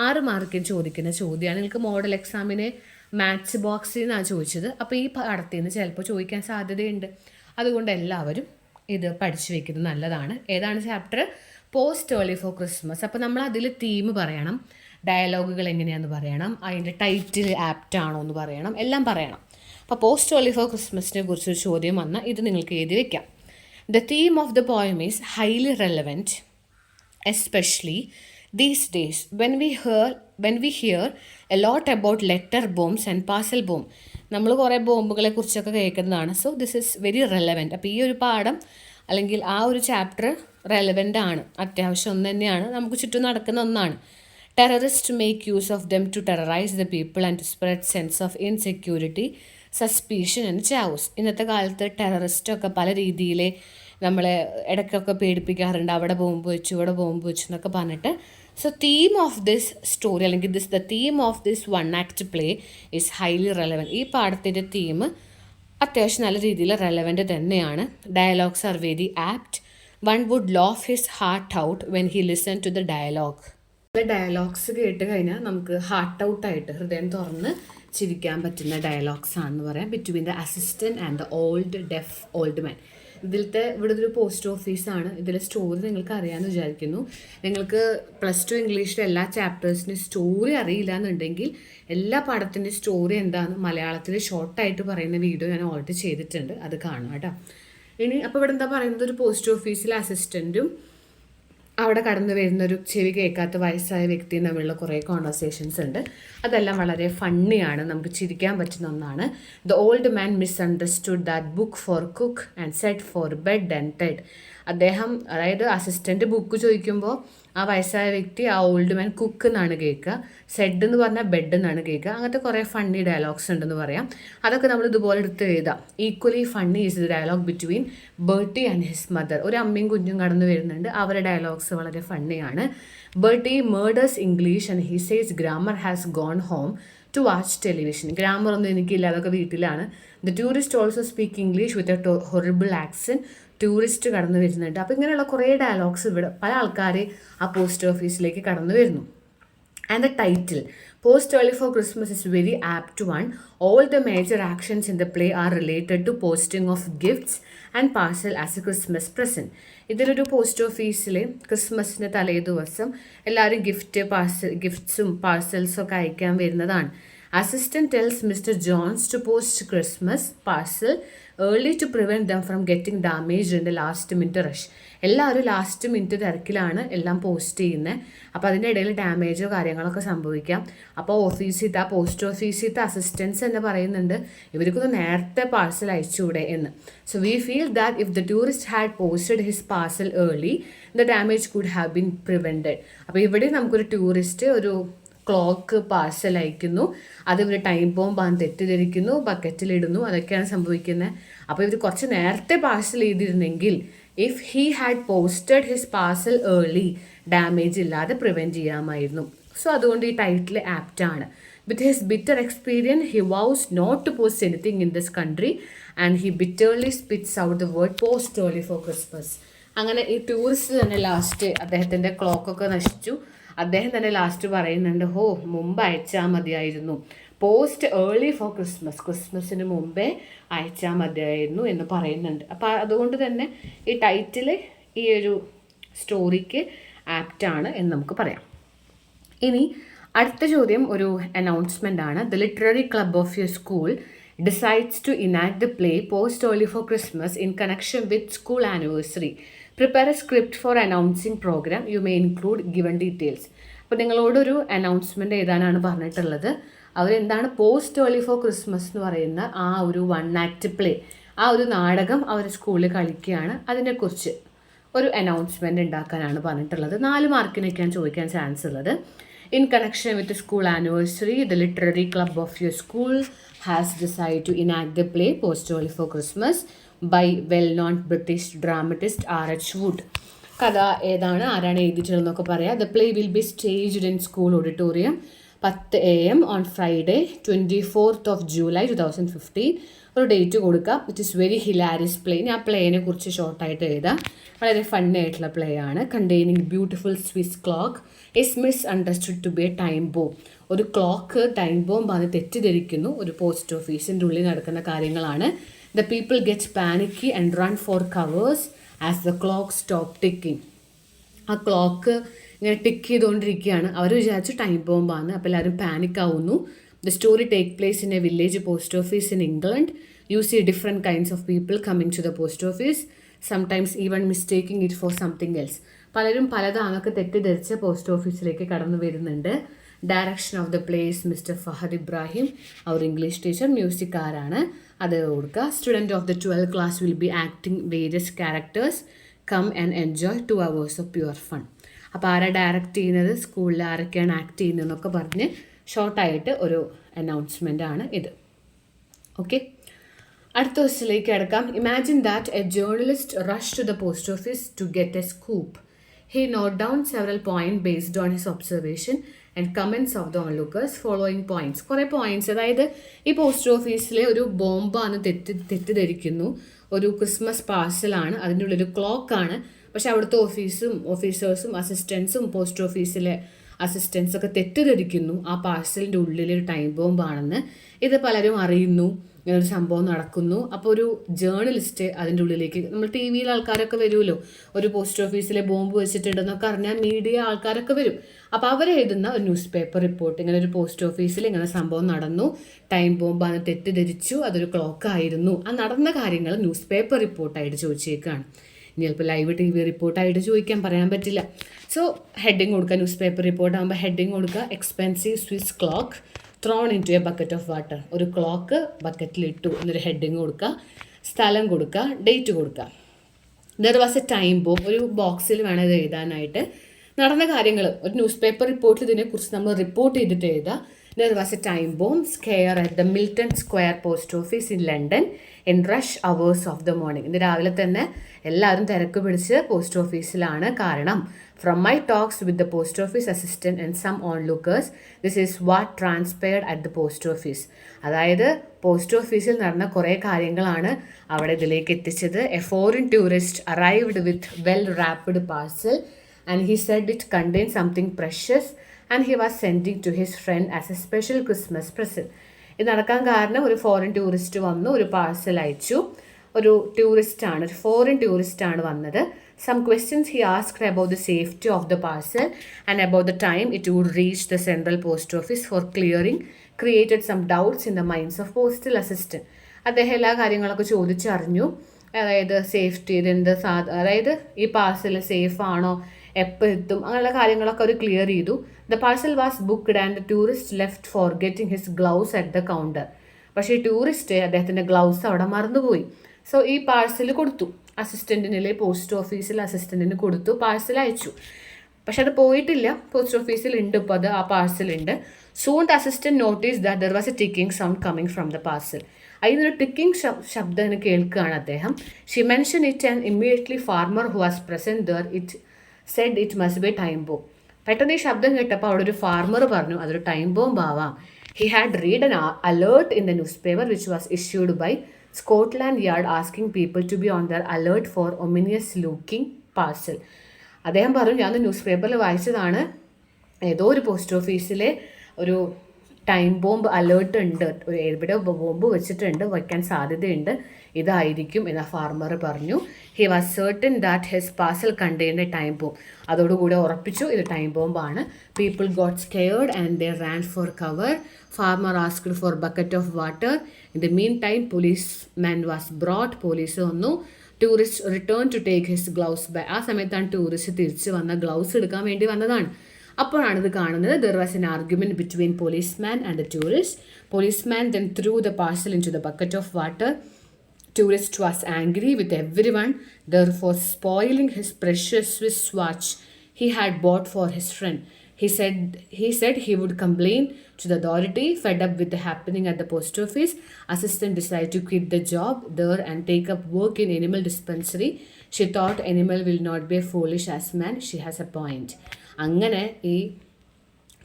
6 മാർക്കിന് ചോദിക്കുന്ന ചോദ്യമാണ്. നിങ്ങൾക്ക് മോഡൽ എക്സാമിന് മാത്സ് ബോക്സിൽ നിന്നാണ് ചോദിച്ചത്. അപ്പോൾ ഈ പാഠത്തിൽ നിന്ന് ചിലപ്പോൾ ചോദിക്കാൻ സാധ്യതയുണ്ട്. അതുകൊണ്ട് എല്ലാവരും ഇത് പഠിച്ചു വെക്കുന്നത് നല്ലതാണ്. ഏതാണ് chapter? Post early for Christmas. അപ്പോൾ നമ്മൾ അതിൽ തീം പറയണം, ഡയലോഗുകൾ എങ്ങനെയാണെന്ന് പറയണം, അതിൻ്റെ ടൈറ്റിൽ ആപ്റ്റ് ആണോ എന്ന് പറയണം, എല്ലാം പറയണം. അപ്പോൾ പോസ്റ്റ് ഏർലി ഫോർ ക്രിസ്മസിനെ കുറിച്ചൊരു ചോദ്യം വന്നാൽ ഇത് നിങ്ങൾക്ക് എഴുതി വയ്ക്കാം. The theme of the poem is highly relevant especially these days when we hear a lot about letter bombs and parcel bomb. നമ്മൾ കുറേ ബോംബുകളെ കുറിച്ചൊക്കെ കേൾക്കുന്നതാണ്. So this is very relevant. അപ്പോൾ ഈ ഒരു പാഠം അല്ലെങ്കിൽ ആ ഒരു ചാപ്റ്റർ റെലവൻ്റ് ആണ്, അത്യാവശ്യം ഒന്ന് തന്നെയാണ്, നമുക്ക് ചുറ്റും നടക്കുന്ന ഒന്നാണ്. Terrorist make use of them to terrorise the people and to spread sense of insecurity, suspicion and chaos. ഇന്നത്തെ കാലത്ത് ടെററിസ്റ്റൊക്കെ പല രീതിയിൽ നമ്മളെ ഇടയ്ക്കൊക്കെ പേടിപ്പിക്കാറുണ്ട്. അവിടെ ബോംബ് വെച്ചു, ഇവിടെ ബോംബ് വെച്ചു എന്നൊക്കെ പറഞ്ഞിട്ട്. So theme of this story അല്ലെങ്കിൽ the theme of this one act play is highly relevant. ഈ പാഠത്തിൻ്റെ തീം അത്യാവശ്യം നല്ല രീതിയിൽ റെലവൻറ്റ് തന്നെയാണ്. Dialogues are very apt. One would laugh his heart out when he listen to the dialogue. Dialogues കേട്ട് കഴിഞ്ഞാൽ നമുക്ക് ഹാർട്ട് ഔട്ടായിട്ട് ഹൃദയം തുറന്ന് ചിരിക്കാൻ പറ്റുന്ന ഡയലോഗ്സ് ആണെന്ന് പറയാം. Between the assistant and the old man. ഇവിടെ ഒരു പോസ്റ്റ് ഓഫീസാണ്. ഇതിലെ സ്റ്റോറി നിങ്ങൾക്ക് അറിയാമെന്ന് വിചാരിക്കുന്നു. നിങ്ങൾക്ക് +2 ഇംഗ്ലീഷിലെ എല്ലാ ചാപ്റ്റേഴ്സിൻ്റെ സ്റ്റോറി അറിയില്ല എന്നുണ്ടെങ്കിൽ എല്ലാ പാഠത്തിൻ്റെ സ്റ്റോറി എന്താണെന്ന് മലയാളത്തിൽ ഷോർട്ടായിട്ട് പറയുന്ന വീഡിയോ ഞാൻ ഓൾറെഡി ചെയ്തിട്ടുണ്ട്, അത് കാണുക കേട്ടോ. ഇനി അപ്പോൾ ഇവിടെ എന്താ പറയുന്നത്, ഒരു പോസ്റ്റ് ഓഫീസിലെ അസിസ്റ്റൻറ്റും അവിടെ കടന്നു വരുന്നൊരു ചെവി കേൾക്കാത്ത വയസ്സായ വ്യക്തിയും തമ്മിലുള്ള കുറേ കോൺവെർസേഷൻസ് ഉണ്ട്. അതെല്ലാം വളരെ ഫണ്ണിയാണ്, നമുക്ക് ചിരിക്കാൻ പറ്റുന്ന ഒന്നാണ്. The old man misunderstood that book for cook and set four bed and Ted. അദ്ദേഹം, അതായത് അസിസ്റ്റൻറ്റ് ബുക്ക് ചോദിക്കുമ്പോൾ ആ വയസ്സായ വ്യക്തി, ആ ഓൾഡ് മാൻ കുക്ക് എന്നാണ് കേൾക്കുക, സെഡ് എന്ന് പറഞ്ഞാൽ ബെഡ് എന്നാണ് കേൾക്കുക. അങ്ങനത്തെ കുറേ ഫണ്ണി ഡയലോഗ്സ് ഉണ്ടെന്ന് പറയാം. അതൊക്കെ നമ്മൾ ഇതുപോലെ എടുത്ത് എഴുതാം. Equally funny is the dialogue between Bertie and his mother. ഒരു അമ്മയും കുഞ്ഞും കടന്നു വരുന്നുണ്ട്, അവരുടെ ഡയലോഗ്സ് വളരെ ഫണ്ണിയാണ്. Bertie murders English and he says grammar has gone home to watch television. Grammar ഒന്നും എനിക്കില്ല, അതൊക്കെ വീട്ടിലാണ്. The tourist also speak English with a horrible accent. Tourist കടന്നു വരുന്നുണ്ട്. അപ്പോൾ ഇങ്ങനെയുള്ള കുറേ ഡയലോഗ്സ് ഇവിടെ പല ആൾക്കാർ ആ പോസ്റ്റ് ഓഫീസിലേക്ക് കടന്നു വരുന്നു. And the title post early for Christmas is very apt one. All the major actions in the play are related to posting of gifts and parcel as a Christmas present. ഇതിലൊരു post ഓഫീസിൽ ക്രിസ്മസിൻ്റെ തലേ ദിവസം എല്ലാവരും ഗിഫ്റ്റ്സും പാർസൽസും ഒക്കെ അയക്കാൻ വരുന്നതാണ്. Assistant tells Mr. Jones to post Christmas parcel early to prevent them from getting damaged in the last minute rush. എല്ലാവരും ലാസ്റ്റ് മിനിറ്റ് തിരക്കിലാണ് എല്ലാം പോസ്റ്റ് ചെയ്യുന്നത്. അപ്പോൾ അതിൻ്റെ ഇടയിൽ ഡാമേജോ കാര്യങ്ങളൊക്കെ സംഭവിക്കാം. അപ്പോൾ ആ പോസ്റ്റ് ഓഫീസിലത്തെ അസിസ്റ്റൻസ് എന്ന് പറയുന്നുണ്ട്, ഇവർക്കൊന്ന് നേരത്തെ പാർസൽ അയച്ചുകൂടെ എന്ന്. So we feel that if the tourist had posted his parcel early the damage could have been prevented. അപ്പോൾ ഇവിടെ നമുക്കൊരു ടൂറിസ്റ്റ് ഒരു ക്ലോക്ക് പാർസൽ അയക്കുന്നു, അത് ഇവർ ടൈം ബോംബാന്ന് തെറ്റിദ്ധരിക്കുന്നു, ബക്കറ്റിലിടുന്നു, അതൊക്കെയാണ് സംഭവിക്കുന്നത്. അപ്പോൾ ഇവർ കുറച്ച് നേരത്തെ പാർസൽ ചെയ്തിരുന്നെങ്കിൽ if he had posted his parcel early damage ഇല്ലാതെ പ്രിവെൻറ്റ് ചെയ്യാമായിരുന്നു. സോ അതുകൊണ്ട് ഈ ടൈറ്റിൽ ആപ്റ്റാണ്. With his bitter experience he vows not to post anything in this country and he bitterly spits out the word post early for Christmas. അങ്ങനെ ഈ tourist തന്നെ last അദ്ദേഹത്തിൻ്റെ ക്ലോക്കൊക്കെ നശിച്ചു. അദ്ദേഹം തന്നെ ലാസ്റ്റ് പറയുന്നുണ്ട്, മുമ്പ് അയച്ചാൽ മതിയായിരുന്നു, പോസ്റ്റ് ഏർലി ഫോർ ക്രിസ്മസിന് മുമ്പേ അയച്ചാൽ മതിയായിരുന്നു എന്ന് പറയുന്നുണ്ട്. അപ്പോൾ അതുകൊണ്ട് തന്നെ ഈ ടൈറ്റിൽ ഈ ഒരു സ്റ്റോറിക്ക് ആപ്റ്റാണ് എന്ന് നമുക്ക് പറയാം. ഇനി അടുത്ത ചോദ്യം ഒരു അനൗൺസ്മെൻ്റ് ആണ്. The literary club of your school decides to enact the play Post Early for Christmas in connection with school anniversary. Prepare a script for announcing program. You may include given details. അപ്പോൾ നിങ്ങളോടൊരു announcement എഴുതാനാണ് പറഞ്ഞിട്ടുള്ളത്. അവരെന്താണ് post early for Christmas എന്ന് പറയുന്ന ആ ഒരു one act play, ആ ഒരു നാടകം അവർ സ്കൂളിൽ കളിക്കുകയാണ്. അതിനെക്കുറിച്ച് ഒരു അനൗൺസ്മെൻ്റ് ഉണ്ടാക്കാനാണ് പറഞ്ഞിട്ടുള്ളത്. 4 മാർക്കിനൊക്കെയാണ് ചോദിക്കാൻ ചാൻസ് ഉള്ളത്. In connection with the school anniversary, the literary club of your school has decided to enact the play Post Early for Christmas by well-known British dramatist R.H. Wood. കഥ ഏതാണ്, ആരാണ് എഴുതിയിട്ടുള്ളതെന്നൊക്കെ പറയാം. The play will be staged in school auditorium 10 AM on Friday 24th of July 2015. ഒരു date കൊടുക്കാം. It is very hilarious play. ഞാൻ പ്ലേനെ കുറിച്ച് ഷോർട്ടായിട്ട് എഴുതാം. വളരെ ഫണ്ണി ആയിട്ടുള്ള പ്ലേ ആണ്. Containing beautiful Swiss clock is misunderstood to be a time bomb. ഒരു ക്ലോക്ക് ടൈം ബോംബ് ആണ് തെറ്റിദ്ധരിക്കുന്നു. ഒരു പോസ്റ്റ് ഓഫീസിൻ്റെ ഉള്ളിൽ നടക്കുന്ന കാര്യങ്ങളാണ്. The people get panicky and run for covers as the clock stop ticking. ആ ക്ലോക്ക് ഇങ്ങനെ ടിക്ക് ചെയ്തുകൊണ്ടിരിക്കുകയാണ്. അവർ വിചാരിച്ചു ടൈം ബോംബാണ്. അപ്പോൾ എല്ലാവരും പാനിക് ആവുന്നു. The story takes place in a village post office in England. You see different kinds of people coming to the post office, sometimes even mistaking it for something else. പലരും പലതാണൊക്കെ തെറ്റിദ്ധരിച്ച് post ഓഫീസിലേക്ക് കടന്നു വരുന്നുണ്ട്. Direction of the place mister Fahad Ibrahim, അവർ English teacher, മ്യൂസിക്കാരാണ്, അത് കൊടുക്കുക. Student of the 12th class will be acting various characters, come and enjoy 2 hours of pure fun. അപ്പോൾ ആരാ ഡയറക്റ്റ് ചെയ്യുന്നത്, സ്കൂളിൽ ആരൊക്കെയാണ് ആക്ട് ചെയ്യുന്നതെന്നൊക്കെ പറഞ്ഞ് ഷോർട്ടായിട്ട് ഒരു അനൗൺസ്മെൻ്റ് ആണ് ഇത്. ഓക്കെ, അടുത്ത ക്വസ്റ്റിലേക്ക് കിടക്കാം. Imagine that a journalist rush to the post office to get a scoop. He note down several points based on his observation and comments of the onlookers. Following points, കുറേ points, അതായത് ഈ post ഓഫീസിലെ ഒരു ബോംബാണ് തെറ്റിദ്ധരിക്കുന്നു. ഒരു Christmas പാർസലാണ്, അതിൻ്റെ ഉള്ളൊരു ക്ലോക്കാണ്. പക്ഷെ അവിടുത്തെ ഓഫീസേഴ്സും അസിസ്റ്റൻസും പോസ്റ്റ് ഓഫീസിലെ അസിസ്റ്റൻസൊക്കെ തെറ്റിദ്ധരിക്കുന്നു ആ പാർസലിൻ്റെ ഉള്ളിലൊരു ടൈം ബോംബാണെന്ന്. ഇത് പലരും അറിയുന്നു, ഇങ്ങനൊരു സംഭവം നടക്കുന്നു. അപ്പോൾ ഒരു ജേർണലിസ്റ്റ് അതിൻ്റെ ഉള്ളിലേക്ക്, നമ്മൾ ടി വിയിൽ ആൾക്കാരൊക്കെ വരുമല്ലോ, ഒരു പോസ്റ്റ് ഓഫീസിലെ ബോംബ് വെച്ചിട്ടുണ്ടെന്നൊക്കെ അറിഞ്ഞാൽ മീഡിയ ആൾക്കാരൊക്കെ വരും. അപ്പോൾ അവരെഴുതുന്ന ഒരു ന്യൂസ് പേപ്പർ റിപ്പോർട്ട്, ഇങ്ങനെ ഒരു പോസ്റ്റ് ഓഫീസിൽ ഇങ്ങനെ സംഭവം നടന്നു, ടൈം ബോംബാണ് തെറ്റിദ്ധരിച്ചു, അതൊരു ക്ലോക്കായിരുന്നു, ആ നടന്ന കാര്യങ്ങൾ ന്യൂസ് പേപ്പർ റിപ്പോർട്ടായിട്ട് ചോദിച്ചേക്കാണ്. ഇനി ചിലപ്പോൾ ലൈവ് ടി വി റിപ്പോർട്ടായിട്ട് ചോദിക്കാൻ പറയാൻ പറ്റില്ല. സോ ഹെഡിങ് കൊടുക്കുക, ന്യൂസ് പേപ്പർ റിപ്പോർട്ട് ആകുമ്പോൾ ഹെഡിങ് കൊടുക്കുക, expensive Swiss clock thrown into a bucket of water. ഒരു ക്ലോക്ക് ബക്കറ്റിലിട്ടു എന്നൊരു ഹെഡിങ് കൊടുക്കുക, സ്ഥലം കൊടുക്കുക, ഡേറ്റ് കൊടുക്കുക. There was a time bomb, ഒരു ബോക്സിൽ വേണം ഇത് എഴുതാനായിട്ട്. നടന്ന കാര്യങ്ങൾ ഒരു ന്യൂസ് പേപ്പർ റിപ്പോർട്ടിൽ ഇതിനെക്കുറിച്ച് നമ്മൾ റിപ്പോർട്ട് ചെയ്തിട്ട് എഴുതുക. There was a time bomb scare at the Milton Square post office in London in rush hours of the morning. ഇന്ന് രാവിലെ തന്നെ എല്ലാവരും തിരക്ക് പിടിച്ച് പോസ്റ്റ് ഓഫീസിലാണ്. കാരണം from my talks with the post office assistant and some onlookers this is what transpired at the post office. അതായത് post ഓഫീസിൽ നടന്ന കുറേ കാര്യങ്ങളാണ് അവിടെ ഇതിലേക്ക് എത്തിച്ചത്. A foreign tourist arrived with well wrapped parcel and he said it contained something precious and he was sending to his friend as a special Christmas present. ഇത് നടക്കാൻ കാരണം ഒരു ഫോറിൻ ടൂറിസ്റ്റ് വന്നു, ഒരു പാർസൽ അയച്ചു. ഒരു ടൂറിസ്റ്റാണ്, ഒരു ഫോറിൻ ടൂറിസ്റ്റാണ് വന്നത്. Some questions he asked about the safety of the parcel and about the time it would reach the central post office for clearing created some doubts in the minds of postal assistant. അദ്ദേഹം എല്ലാ കാര്യങ്ങളൊക്കെ ചോദിച്ചറിഞ്ഞു. അതായത് safety, ഇതെന്ത് അതായത് ഈ parcel safe ആണോ, എപ്പോൾ എത്തും, അങ്ങനെയുള്ള കാര്യങ്ങളൊക്കെ അവർ ക്ലിയർ ചെയ്തു. The parcel was booked and the tourist left for getting his gloves at the counter. പക്ഷേ ഈ ടൂറിസ്റ്റ് അദ്ദേഹത്തിൻ്റെ ഗ്ലൗസ് അവിടെ മറന്നുപോയി. സോ ഈ പാർസൽ കൊടുത്തു അസിസ്റ്റൻറ്റിനിലെ, പോസ്റ്റ് ഓഫീസിൽ അസിസ്റ്റൻറ്റിന് കൊടുത്തു, പാർസൽ അയച്ചു. പക്ഷെ അത് പോയിട്ടില്ല, പോസ്റ്റ് ഓഫീസിൽ ഉണ്ട് ഇപ്പോൾ, അത് ആ പാർസലുണ്ട്. Soon the assistant notice that there was a ticking sound coming from the parcel. അതിനൊരു ടിക്കിംഗ് ശബ്ദം കേൾക്കുകയാണ് അദ്ദേഹം. She mention it and immediately farmer who was present there it said it must be time bomb. പെട്ടെന്ന് ഈ ശബ്ദം കേട്ടപ്പോൾ അവിടെ ഒരു ഫാർമർ പറഞ്ഞു അതൊരു ടൈം ബോംബ് ആവാം. He had read an alert in the newspaper which was issued by Scotland Yard asking people to be on their alert for ominous looking parcel. അദ്ദേഹം പറഞ്ഞു ഞാൻ ന്യൂസ് പേപ്പറിൽ വായിച്ചതാണ്, ഏതോ ഒരു പോസ്റ്റ് ഓഫീസിലെ ഒരു ടൈം ബോംബ് അലേർട്ട് ഉണ്ട്, ഒരു എവിടെ ബോംബ് വെച്ചിട്ടുണ്ട്, വയ്ക്കാൻ സാധ്യതയുണ്ട്, ഇതായിരിക്കും എന്ന് ഫാർമർ പറഞ്ഞു. He was certain that his parcel contained a time bomb. അതോടുകൂടി ഉറപ്പിച്ചു ഇത് ടൈം ബോംബാണ്. People got scared and they ran for cover. Farmer asked for bucket of water. In the meantime policeman was brought. Police വന്നു. Tourist return to take his gloves back. ആ സമയത്താണ് tourist തിരിച്ച് വന്ന, gloves എടുക്കാൻ വേണ്ടി വന്നതാണ്. അപ്പോഴാണ് ഇത് കാണുന്നത്. There was an argument between policeman and the tourist. Policeman then threw the parcel into the bucket of water. Tourist was angry with everyone, therefore spoiling his precious Swiss watch he had bought for his friend. He said he would complain to the authority. Fed up with the happening at the post office, assistant decided to quit the job there and take up work in animal dispensary. She thought animal will not be foolish as man. She has a point. അങ്ങനെ ഈ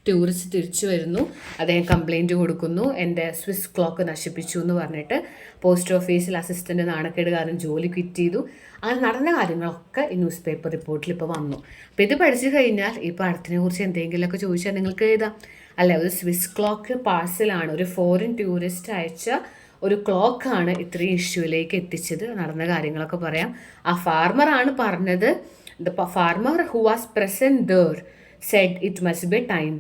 tourist തിരിച്ചു വരുന്നു, അദ്ദേഹം complaint കൊടുക്കുന്നു, എൻ്റെ Swiss clock നശിപ്പിച്ചു എന്ന് പറഞ്ഞിട്ട്. പോസ്റ്റ് ഓഫീസിൽ അസിസ്റ്റൻ്റ് നാണക്കേട് കാരണം ജോലി ക്വിറ്റ് ചെയ്തു. അങ്ങനെ നടന്ന കാര്യങ്ങളൊക്കെ ഈ ന്യൂസ് പേപ്പർ റിപ്പോർട്ടിൽ ഇപ്പോൾ വന്നു. അപ്പോൾ ഇത് പഠിച്ചു കഴിഞ്ഞാൽ ഈ പാഠത്തിനെ കുറിച്ച് എന്തെങ്കിലുമൊക്കെ ചോദിച്ചാൽ നിങ്ങൾക്ക് എഴുതാം അല്ലേ. ഒരു സ്വിസ് ക്ലോക്ക് പാർസലാണ്, ഒരു ഫോറിൻ ടൂറിസ്റ്റ് അയച്ച ഒരു ക്ലോക്കാണ് ഇത്രയും ഇഷ്യൂയിലേക്ക് എത്തിച്ചത്. നടന്ന കാര്യങ്ങളൊക്കെ പറയാം. ആ ഫാർമറാണ് പറഞ്ഞത്. The farmer who was present there Z it must be time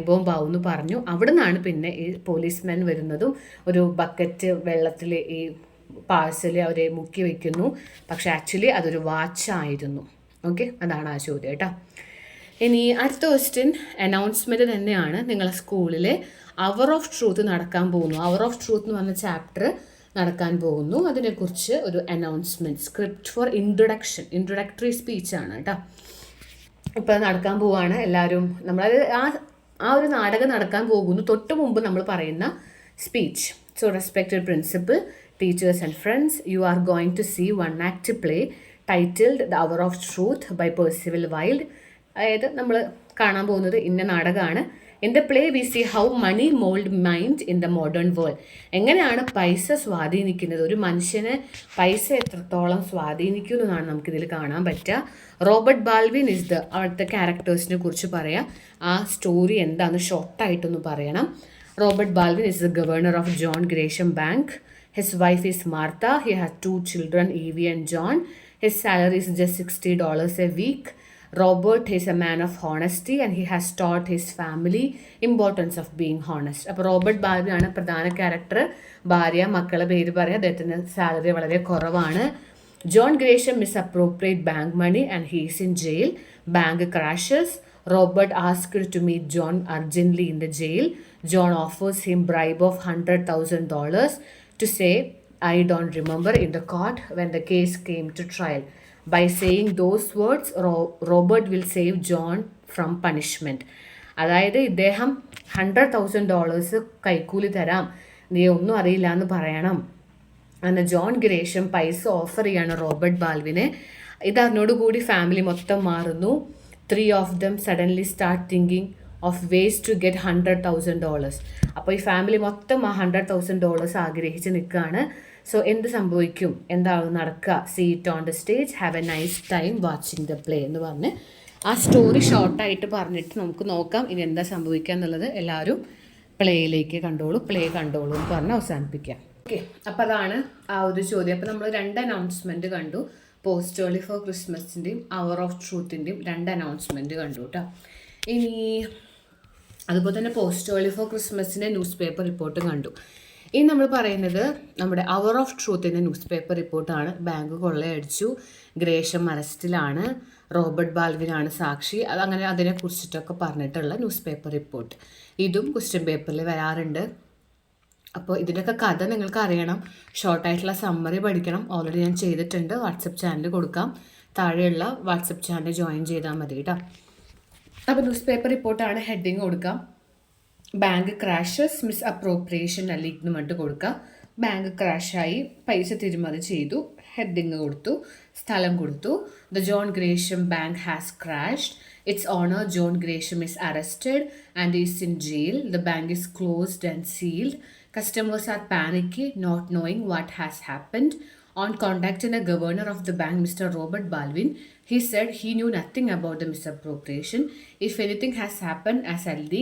bomb ആവുമെന്ന് പറഞ്ഞു. അവിടെ നിന്നാണ് പിന്നെ ഈ പോലീസ്മാൻ വരുന്നതും ഒരു ബക്കറ്റ് വെള്ളത്തിൽ ഈ പാഴ്സൽ അവരെ മുക്കി വയ്ക്കുന്നു. പക്ഷെ ആക്ച്വലി അതൊരു വാച്ചായിരുന്നു. ഓക്കെ, അതാണ് ആ ചോദ്യം കേട്ടോ. ഇനി അടുത്ത ക്വസ്റ്റ്യൻ അനൗൺസ്മെൻറ്റ് തന്നെയാണ്. നിങ്ങളെ സ്കൂളിലെ അവർ ഓഫ് ട്രൂത്ത് നടക്കാൻ പോകുന്നു. അവർ ഓഫ് ട്രൂത്ത് എന്ന് പറഞ്ഞ ചാപ്റ്റർ നടക്കാൻ പോകുന്നു. അതിനെക്കുറിച്ച് ഒരു അനൗൺസ്മെൻറ്റ്, സ്ക്രിപ്റ്റ് ഫോർ ഇൻട്രൊഡക്ടറി സ്പീച്ചാണ് കേട്ടോ. ഇപ്പോൾ നടക്കാൻ പോവുകയാണ്. എല്ലാവരും നമ്മളത് ആ ഒരു നാടകം നടക്കാൻ പോകുന്നു തൊട്ട് മുമ്പ് നമ്മൾ പറയുന്ന speech. So respected principal, teachers and friends, you are going to see one act play titled the hour of truth by Percival Wilde. അതായത് നമ്മൾ കാണാൻ പോകുന്നത് ഇന്ന നാടകമാണ്. In the play we see how money mould mind in the modern world. എങ്ങനെയാണ് പൈസ സ്വാധീനിക്കുന്നത്, ഒരു മനുഷ്യനെ പൈസ എത്രത്തോളം സ്വാധീനിക്കുന്നതാണ് നമുക്കിതിൽ കാണാൻ പറ്റുക. റോബർട്ട് ബാൽവിൻ ഇസ് അവിടുത്തെ ക്യാരക്ടേഴ്സിനെ കുറിച്ച് പറയാം. ആ സ്റ്റോറി എന്താണെന്ന് ഷോർട്ടായിട്ടൊന്ന് പറയണം. Robert Baldwin is the governor of John Gresham bank. His wife is Martha. He has 2 children, Evie and John. His salary is just $60 a week. Robert is a man of honesty and he has taught his family importance of being honest. അപ്പോൾ Robert Balvin ആണ് പ്രധാന character. ഭാര്യ, മക്കളെ പേര് പറയാം. അദ്ദേഹത്തിന് salary വളരെ കുറവാണ്. John Gresham misappropriate bank money and he is in jail. Bank crashes. Robert asked to meet John urgently in the jail. John offers him bribe of $100,000 to say, I don't remember in the court when the case came to trial. By saying those words, Robert will save John from punishment. അതായത് ഇദ്ദേഹം $100,000 കൈക്കൂലി തരാം, നീ ഒന്നും അറിയില്ല എന്ന് പറയണം. അങ്ങനെ ജോൺ ഗ്രേഷം പൈസ ഓഫർ ചെയ്യാണ് റോബർട്ട് ബാൽവിനെ. ഇതറിനോടുകൂടി ഫാമിലി മൊത്തം മാറുന്നു. 3 of them suddenly start thinking of ways to get $100,000. അപ്പോൾ ഈ ഫാമിലി മൊത്തം ആ $100,000 ആഗ്രഹിച്ച് നിൽക്കുകയാണ്. സോ എന്ത് സംഭവിക്കും, എന്താണ് നടക്കുക? See it on the stage, have a nice time watching the play എന്ന് പറഞ്ഞ് ആ സ്റ്റോറി ഷോർട്ടായിട്ട് പറഞ്ഞിട്ട് നമുക്ക് നോക്കാം ഇനി എന്താ സംഭവിക്കുക എന്നുള്ളത്. എല്ലാവരും പ്ലേയിലേക്ക് കണ്ടോളൂ എന്ന് പറഞ്ഞ് അവസാനിപ്പിക്കാം. ഓക്കെ, അപ്പോൾ അതാണ് ആ ഒരു ചോദ്യം. അപ്പോൾ നമ്മൾ 2 അനൗൺസ്മെൻറ്റ് കണ്ടു. പോസ്റ്റോളി ഫോർ ക്രിസ്മസിൻ്റെയും അവർ ഓഫ് ട്രൂത്തിൻ്റെയും 2 അനൗൺസ്മെൻറ്റ് കണ്ടു കേട്ടോ. ഇനി അതുപോലെ തന്നെ പോസ്റ്റോളി ഫോർ ക്രിസ്മസിൻ്റെ ന്യൂസ് പേപ്പർ റിപ്പോർട്ടും കണ്ടു. ഇനി നമ്മൾ പറയുന്നത് നമ്മുടെ അവർ ഓഫ് ട്രൂത്തിൻ്റെ ന്യൂസ് പേപ്പർ റിപ്പോർട്ടാണ്. ബാങ്ക് കൊള്ളയടിച്ചു, ഗ്രേഷം അറസ്റ്റിലാണ്, റോബർട്ട് ബാൽവിനാണ് സാക്ഷി, അങ്ങനെ അതിനെക്കുറിച്ചിട്ടൊക്കെ പറഞ്ഞിട്ടുള്ള ന്യൂസ് പേപ്പർ റിപ്പോർട്ട്. ഇതും ക്വസ്റ്റ്യൻ പേപ്പറിൽ വരാറുണ്ട്. അപ്പോൾ ഇതിൻ്റെയൊക്കെ കഥ നിങ്ങൾക്ക് അറിയണം, ഷോർട്ടായിട്ടുള്ള സമ്മറി പഠിക്കണം. ഓൾറെഡി ഞാൻ ചെയ്തിട്ടുണ്ട്, വാട്സപ്പ് ചാനൽ കൊടുക്കാം. താഴെയുള്ള വാട്സപ്പ് ചാനൽ ജോയിൻ ചെയ്താൽ മതി കേട്ടോ. അപ്പോൾ ന്യൂസ് പേപ്പർ റിപ്പോർട്ടാണ്, ഹെഡിങ് കൊടുക്കാം. ബാങ്ക് ക്രാഷസ് മിസ്അപ്രോപ്രിയേഷൻ ലീഗ് എന്ന് പറഞ്ഞിട്ട് കൊടുക്കുക. ബാങ്ക് ക്രാഷായി, പൈസ തിരിമറി ചെയ്തു, ഹെഡിങ് കൊടുത്തു, സ്ഥലം കൊടുത്തു. The John Gresham bank has crashed. Its owner John Gresham is arrested and is in jail. The bank is closed and sealed. Customers are panicky, not knowing what has happened. On contacting the governor of the bank, Mr. Robert Balvin, he said he knew nothing about the misappropriation. If anything has happened as LD,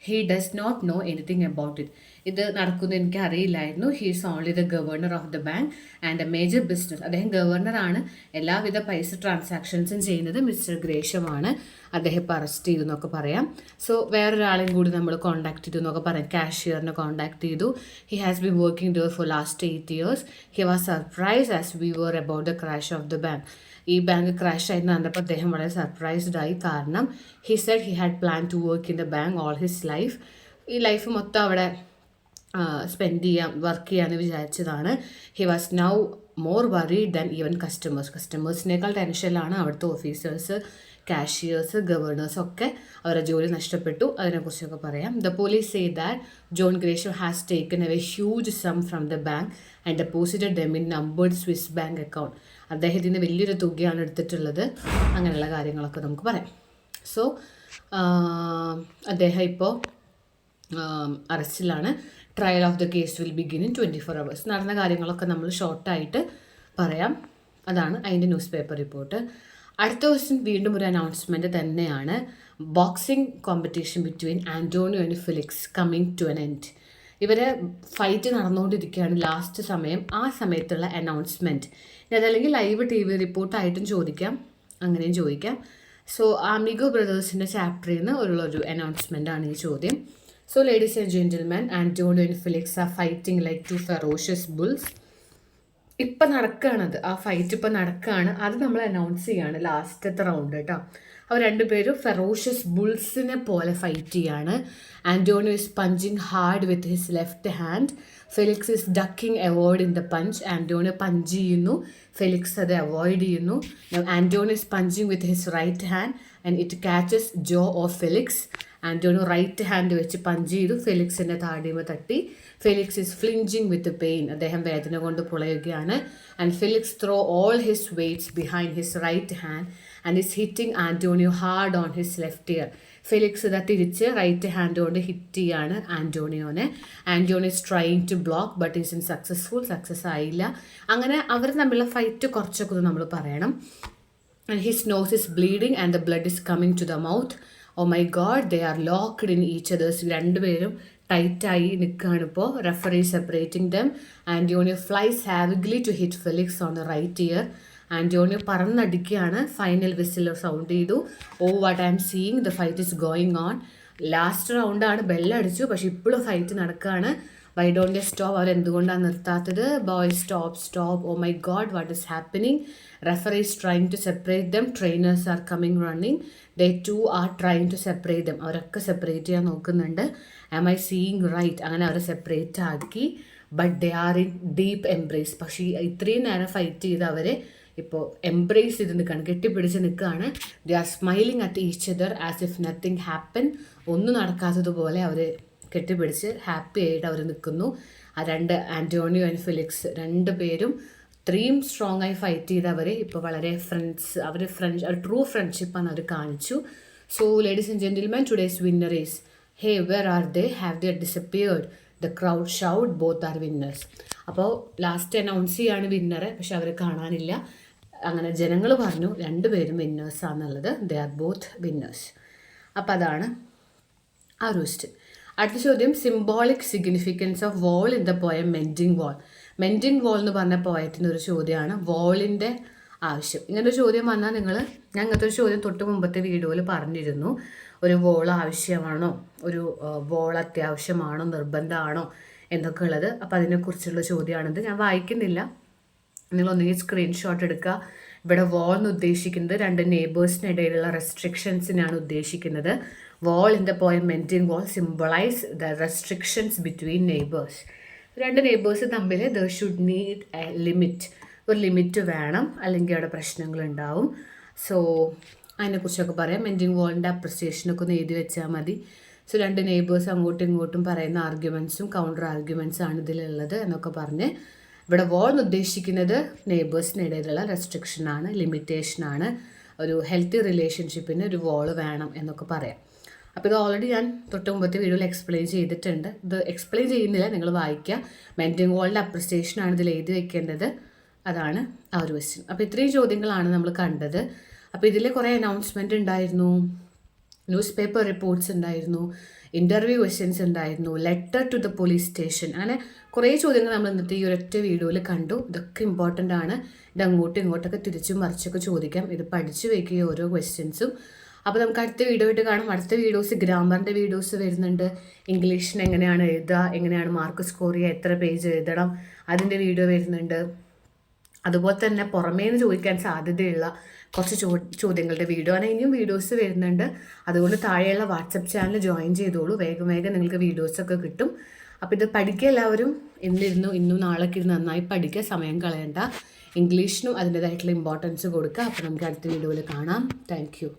he does not know anything about it. ഇത് നടക്കുന്നത് എനിക്ക് അറിയില്ലായിരുന്നു. He is only the governor of the bank and A major business. അദ്ദേഹം ഗവർണറാണ്, എല്ലാവിധ പൈസ ട്രാൻസാക്ഷൻസും ചെയ്യുന്നത് mister ഗ്രേഷമാണ്. അദ്ദേഹം ഇപ്പോൾ അറസ്റ്റ് ചെയ്തു എന്നൊക്കെ പറയാം. സോ വേറൊരാളെയും കൂടി നമ്മൾ കോൺടാക്ട് ചെയ്തു എന്നൊക്കെ പറയാം. കാഷ്യറിനെ കോൺടാക്ട് ചെയ്തു. He has been working there for last 8 years. He was surprise as we were about the crash of the bank. ഈ ബാങ്ക് ക്രാഷ് ആയിരുന്നു കണ്ടപ്പോൾ അദ്ദേഹം വളരെ സർപ്രൈസ്ഡ് ആയി. കാരണം he said he had plan to work in the bank all his life. ഈ life മൊത്തം അവിടെ വർക്ക് ചെയ്യാമെന്ന് വിചാരിച്ചതാണ്. He was now more worried than even കസ്റ്റമേഴ്സിനേക്കാൾ ടെൻഷനിലാണ് അവിടുത്തെ ഓഫീസേഴ്സ്, കാഷ്യേഴ്സ്, ഗവർണേഴ്സ് ഒക്കെ. അവരുടെ ജോലി നഷ്ടപ്പെട്ടു. അതിനെക്കുറിച്ചൊക്കെ പറയാം. The police say that John Gresham has taken a huge sum from the bank and deposited them in numbered Swiss bank account. അദ്ദേഹത്തിന് വലിയൊരു തുകയാണ് എടുത്തിട്ടുള്ളത്. അങ്ങനെയുള്ള കാര്യങ്ങളൊക്കെ നമുക്ക് പറയാം. സോ അദ്ദേഹം ഇപ്പോൾ അറസ്റ്റിലാണ്. Trial of the case will begin in 24 hours. നടന്ന കാര്യങ്ങളൊക്കെ നമ്മൾ ഷോർട്ടായിട്ട് പറയാം. അതാണ് അതിൻ്റെ ന്യൂസ് പേപ്പർ റിപ്പോർട്ട്. അടുത്ത ദിവസം വീണ്ടും ഒരു അനൗൺസ്മെൻറ്റ് തന്നെയാണ്. Boxing competition between Antonio and Felix coming to an end. ഇവരെ ഫൈറ്റ് നടന്നുകൊണ്ടിരിക്കുകയാണ്, ലാസ്റ്റ് സമയം. ആ സമയത്തുള്ള അനൗൺസ്മെൻറ്റ് അതല്ലെങ്കിൽ ലൈവ് TV റിപ്പോർട്ടായിട്ടും ചോദിക്കാം, അങ്ങനെയും ചോദിക്കാം. സോ ആമിഗോ ബ്രദേഴ്സിൻ്റെ ചാപ്റ്ററിൽ നിന്ന് ഉള്ളൊരു അനൗൺസ്മെൻ്റ് ആണ് ഈ ചോദ്യം. So ladies and gentlemen, Antonio and Felix are fighting like two ferocious bulls. ഇപ്പം നടക്കുകയാണത്, ആ ഫൈറ്റ് ഇപ്പം നടക്കുകയാണ്. അത് നമ്മൾ അനൗൺസ് ചെയ്യാണ് ലാസ്റ്റത്തെ റൗണ്ട് കേട്ടോ. അവർ രണ്ടുപേരും ഫെറോഷ്യസ് ബുൾസിനെ പോലെ ഫൈറ്റ് ചെയ്യാണ്. Antonio is punching hard with his left hand. Felix is ducking avoiding the punch. Antonio punch ചെയ്യുന്നു, ഫെലിക്സ് അത് അവോയ്ഡ് ചെയ്യുന്നു. Antonio is punching with his right hand and it catches jaw of Felix. Antonio right hand വെച്ച് punch ചെയ്തു, ഫെലിക്സിൻ്റെ താടിമ തട്ടി. Felix is flinching with pain. അദ്ദേഹം വേദന കൊണ്ട് പുളയുകയാണ്. And Felix throw all his weights behind his right hand and is hitting Antonio hard on his left ear. Felix ഇതാ തിരിച്ച് റൈറ്റ് ഹാൻഡ് കൊണ്ട് ഹിറ്റ് ചെയ്യാണ് ആൻറ്റോണിയോനെ. Antonio is trying to block but is in success ആയില്ല. അങ്ങനെ അവർ തമ്മിലുള്ള fight കുറച്ചൊക്കെ നമ്മൾ പറയണം. And his nose is bleeding and the blood is coming to the mouth. Oh my God, they are locked in each others. രണ്ടുപേരും ടൈറ്റായി നിൽക്കുകയാണ് ഇപ്പോൾ. Referee separating them. Antonio flies heavily to hit Felix on the right year. Antonio പറന്നടിക്കുകയാണ്. Final whistle sound ചെയ്തു. Oh what I am seeing, the fight is going on. Last റൗണ്ടാണ്, ബെല്ലടിച്ചു, പക്ഷെ ഇപ്പോഴും ഫൈറ്റ് നടക്കുകയാണ്. വൈ ഡോണ്ട് ദേ സ്റ്റോപ്പ്, അവരെന്തുകൊണ്ടാണ് നിർത്താത്തത്? Boy stop. Oh my God, what is happening? Referee is trying to separate them. Trainers are coming running. They too are trying to separate them. അവരൊക്കെ separate ചെയ്യാൻ നോക്കുന്നുണ്ട്. Am I seeing right? അങ്ങനെ അവരെ separate ആക്കി. But they are in deep embrace. പക്ഷേ ഇത്രയും നേരം fight ചെയ്ത് അവരെ ഇപ്പോൾ എംബ്രേസ് ചെയ്ത് നിൽക്കുകയാണ്, കെട്ടിപ്പിടിച്ച് നിൽക്കുകയാണ്. They are smiling at each other as if nothing happen. ഒന്നും നടക്കാത്തതുപോലെ അവർ കെട്ടിപ്പിടിച്ച് ഹാപ്പി ആയിട്ട് അവർ നിൽക്കുന്നു. ആ ആൻറ്റോണിയോ ആൻഡ് ഫെലിക്സ് രണ്ടുപേരും ഇത്രയും സ്ട്രോങ് ആയി ഫൈറ്റ് ചെയ്തവരെ ഇപ്പോൾ വളരെ അവർ ട്രൂ ഫ്രണ്ട്ഷിപ്പാണ് അവർ കാണിച്ചു. So ladies and gentlemen, today's winner is hey where are they, have they disappeared? The crowd shout both are winners. അപ്പോൾ ലാസ്റ്റ് അനൗൺസ് ചെയ്യാണ് വിന്നറെ, പക്ഷെ അവർ കാണാനില്ല. അങ്ങനെ ജനങ്ങൾ പറഞ്ഞു രണ്ടുപേരും വിന്നേഴ്സാണെന്നുള്ളത്. They are both winners. അപ്പോൾ അതാണ് ആ ഒരു ക്വസ്റ്റ്യൻ. അടുത്ത ചോദ്യം, symbolic significance of wall in the poem mending wall. Mending wall എന്ന് പറഞ്ഞ പോയത്തിൻ്റെ ഒരു ചോദ്യമാണ്, വോളിൻ്റെ ആവശ്യം. ഇങ്ങനൊരു ചോദ്യം വന്നാൽ ഞാൻ അങ്ങനത്തെ ഒരു ചോദ്യം തൊട്ട് മുമ്പത്തെ വീഡിയോയിൽ പറഞ്ഞിരുന്നു. ഒരു വോൾ ആവശ്യമാണോ, ഒരു വോൾ അത്യാവശ്യമാണോ, നിർബന്ധമാണോ എന്നൊക്കെ ഉള്ളത്. അപ്പോൾ അതിനെക്കുറിച്ചുള്ള ചോദ്യമാണിത്. ഞാൻ വായിക്കുന്നില്ല, നിങ്ങളൊന്നുകിൽ സ്ക്രീൻഷോട്ട് എടുക്കുക. ഇവിടെ വോൾ എന്ന് ഉദ്ദേശിക്കുന്നത് രണ്ട് നെയ്ബേഴ്സിനിടയിലുള്ള റെസ്ട്രിക്ഷൻസിനാണ് ഉദ്ദേശിക്കുന്നത്. Wall in the poem mending wall symbolise the restrictions between neighbours. രണ്ട് നെയ്ബേഴ്സ് തമ്മിൽ there should need a limit. ഒരു ലിമിറ്റ് വേണം, അല്ലെങ്കിൽ അവിടെ പ്രശ്നങ്ങളുണ്ടാവും. സോ അതിനെക്കുറിച്ചൊക്കെ പറയാം. മെൻഡിങ് വാളിൻ്റെ അപ്രിസിയേഷനൊക്കെ ഒന്ന് എഴുതി വെച്ചാൽ മതി. സോ രണ്ട് നെയ്ബേഴ്സ് അങ്ങോട്ടും ഇങ്ങോട്ടും പറയുന്ന ആർഗ്യുമെൻറ്റ്സും കൗണ്ടർ ആർഗ്യുമെൻറ്റ്സും ഇതിലുള്ളത് എന്നൊക്കെ പറഞ്ഞ്, ഇവിടെ വോൾ എന്ന് ഉദ്ദേശിക്കുന്നത് നെയ്ബേഴ്സിനിടയിലുള്ള റെസ്ട്രിക്ഷനാണ്, ലിമിറ്റേഷനാണ്. ഒരു ഹെൽത്തി റിലേഷൻഷിപ്പിന് ഒരു വോൾ വേണം എന്നൊക്കെ പറയാം. അപ്പോൾ ഇത് ഓൾറെഡി ഞാൻ തൊട്ട് മുമ്പത്തെ വീഡിയോയിൽ എക്സ്പ്ലെയിൻ ചെയ്തിട്ടുണ്ട്. ഇത് എക്സ്പ്ലെയിൻ ചെയ്യുന്നില്ല, നിങ്ങൾ വായിക്കുക. മെൻഡിങ് വാളിൻ്റെ അപ്രിസിയേഷനാണ് ഇതിൽ എഴുതി വെക്കേണ്ടത്. അതാണ് ആ ഒരു ക്വസ്റ്റ്യൻ. അപ്പോൾ ഇത്രയും ചോദ്യങ്ങളാണ് നമ്മൾ കണ്ടത്. അപ്പോൾ ഇതിൽ കുറേ അനൗൺസ്മെൻറ്റ് ഉണ്ടായിരുന്നു, ന്യൂസ് പേപ്പർ റിപ്പോർട്ട്സ് ഉണ്ടായിരുന്നു, ഇൻ്റർവ്യൂ ക്വസ്റ്റ്യൻസ് ഉണ്ടായിരുന്നു, letter to the police station, അങ്ങനെ കുറേ ചോദ്യങ്ങൾ നമ്മൾ ഇന്നത്തെ ഈ ഒരൊറ്റ വീഡിയോയിൽ കണ്ടു. ഇതൊക്കെ ഇമ്പോർട്ടൻ്റ് ആണ്. ഇത് അങ്ങോട്ടും ഇങ്ങോട്ടൊക്കെ തിരിച്ചും മറിച്ചൊക്കെ ചോദിക്കാം. ഇത് പഠിച്ചു വയ്ക്കുക ഓരോ ക്വസ്റ്റ്യൻസും. അപ്പോൾ നമുക്ക് അടുത്ത വീഡിയോ ആയിട്ട് കാണാം. അടുത്ത വീഡിയോസ് ഗ്രാമറിൻ്റെ വീഡിയോസ് വരുന്നുണ്ട്. ഇംഗ്ലീഷിന് എങ്ങനെയാണ് എഴുതുക, എങ്ങനെയാണ് മാർക്ക് സ്കോർ ചെയ്യുക, എത്ര പേജ് എഴുതണം, അതിൻ്റെ വീഡിയോ വരുന്നുണ്ട്. അതുപോലെ തന്നെ പുറമേ നിന്ന് ചോദിക്കാൻ സാധ്യതയുള്ള കുറച്ച് ചോദ്യങ്ങളുടെ വീഡിയോ ആണ്. ഇനിയും വീഡിയോസ് വരുന്നുണ്ട്. അതുകൊണ്ട് താഴെയുള്ള വാട്സപ്പ് ചാനൽ ജോയിൻ ചെയ്തോളൂ. വേഗം നിങ്ങൾക്ക് വീഡിയോസൊക്കെ കിട്ടും. അപ്പോൾ ഇത് പഠിക്കുക എല്ലാവരും. ഇന്നും നാളേക്ക് ഇത് നന്നായി പഠിക്കുക, സമയം കളയണ്ട. ഇംഗ്ലീഷിനും അതിൻ്റേതായിട്ടുള്ള ഇമ്പോർട്ടൻസ് കൊടുക്കുക. അപ്പോൾ നമുക്ക് അടുത്ത വീഡിയോയിൽ കാണാം. Thank you.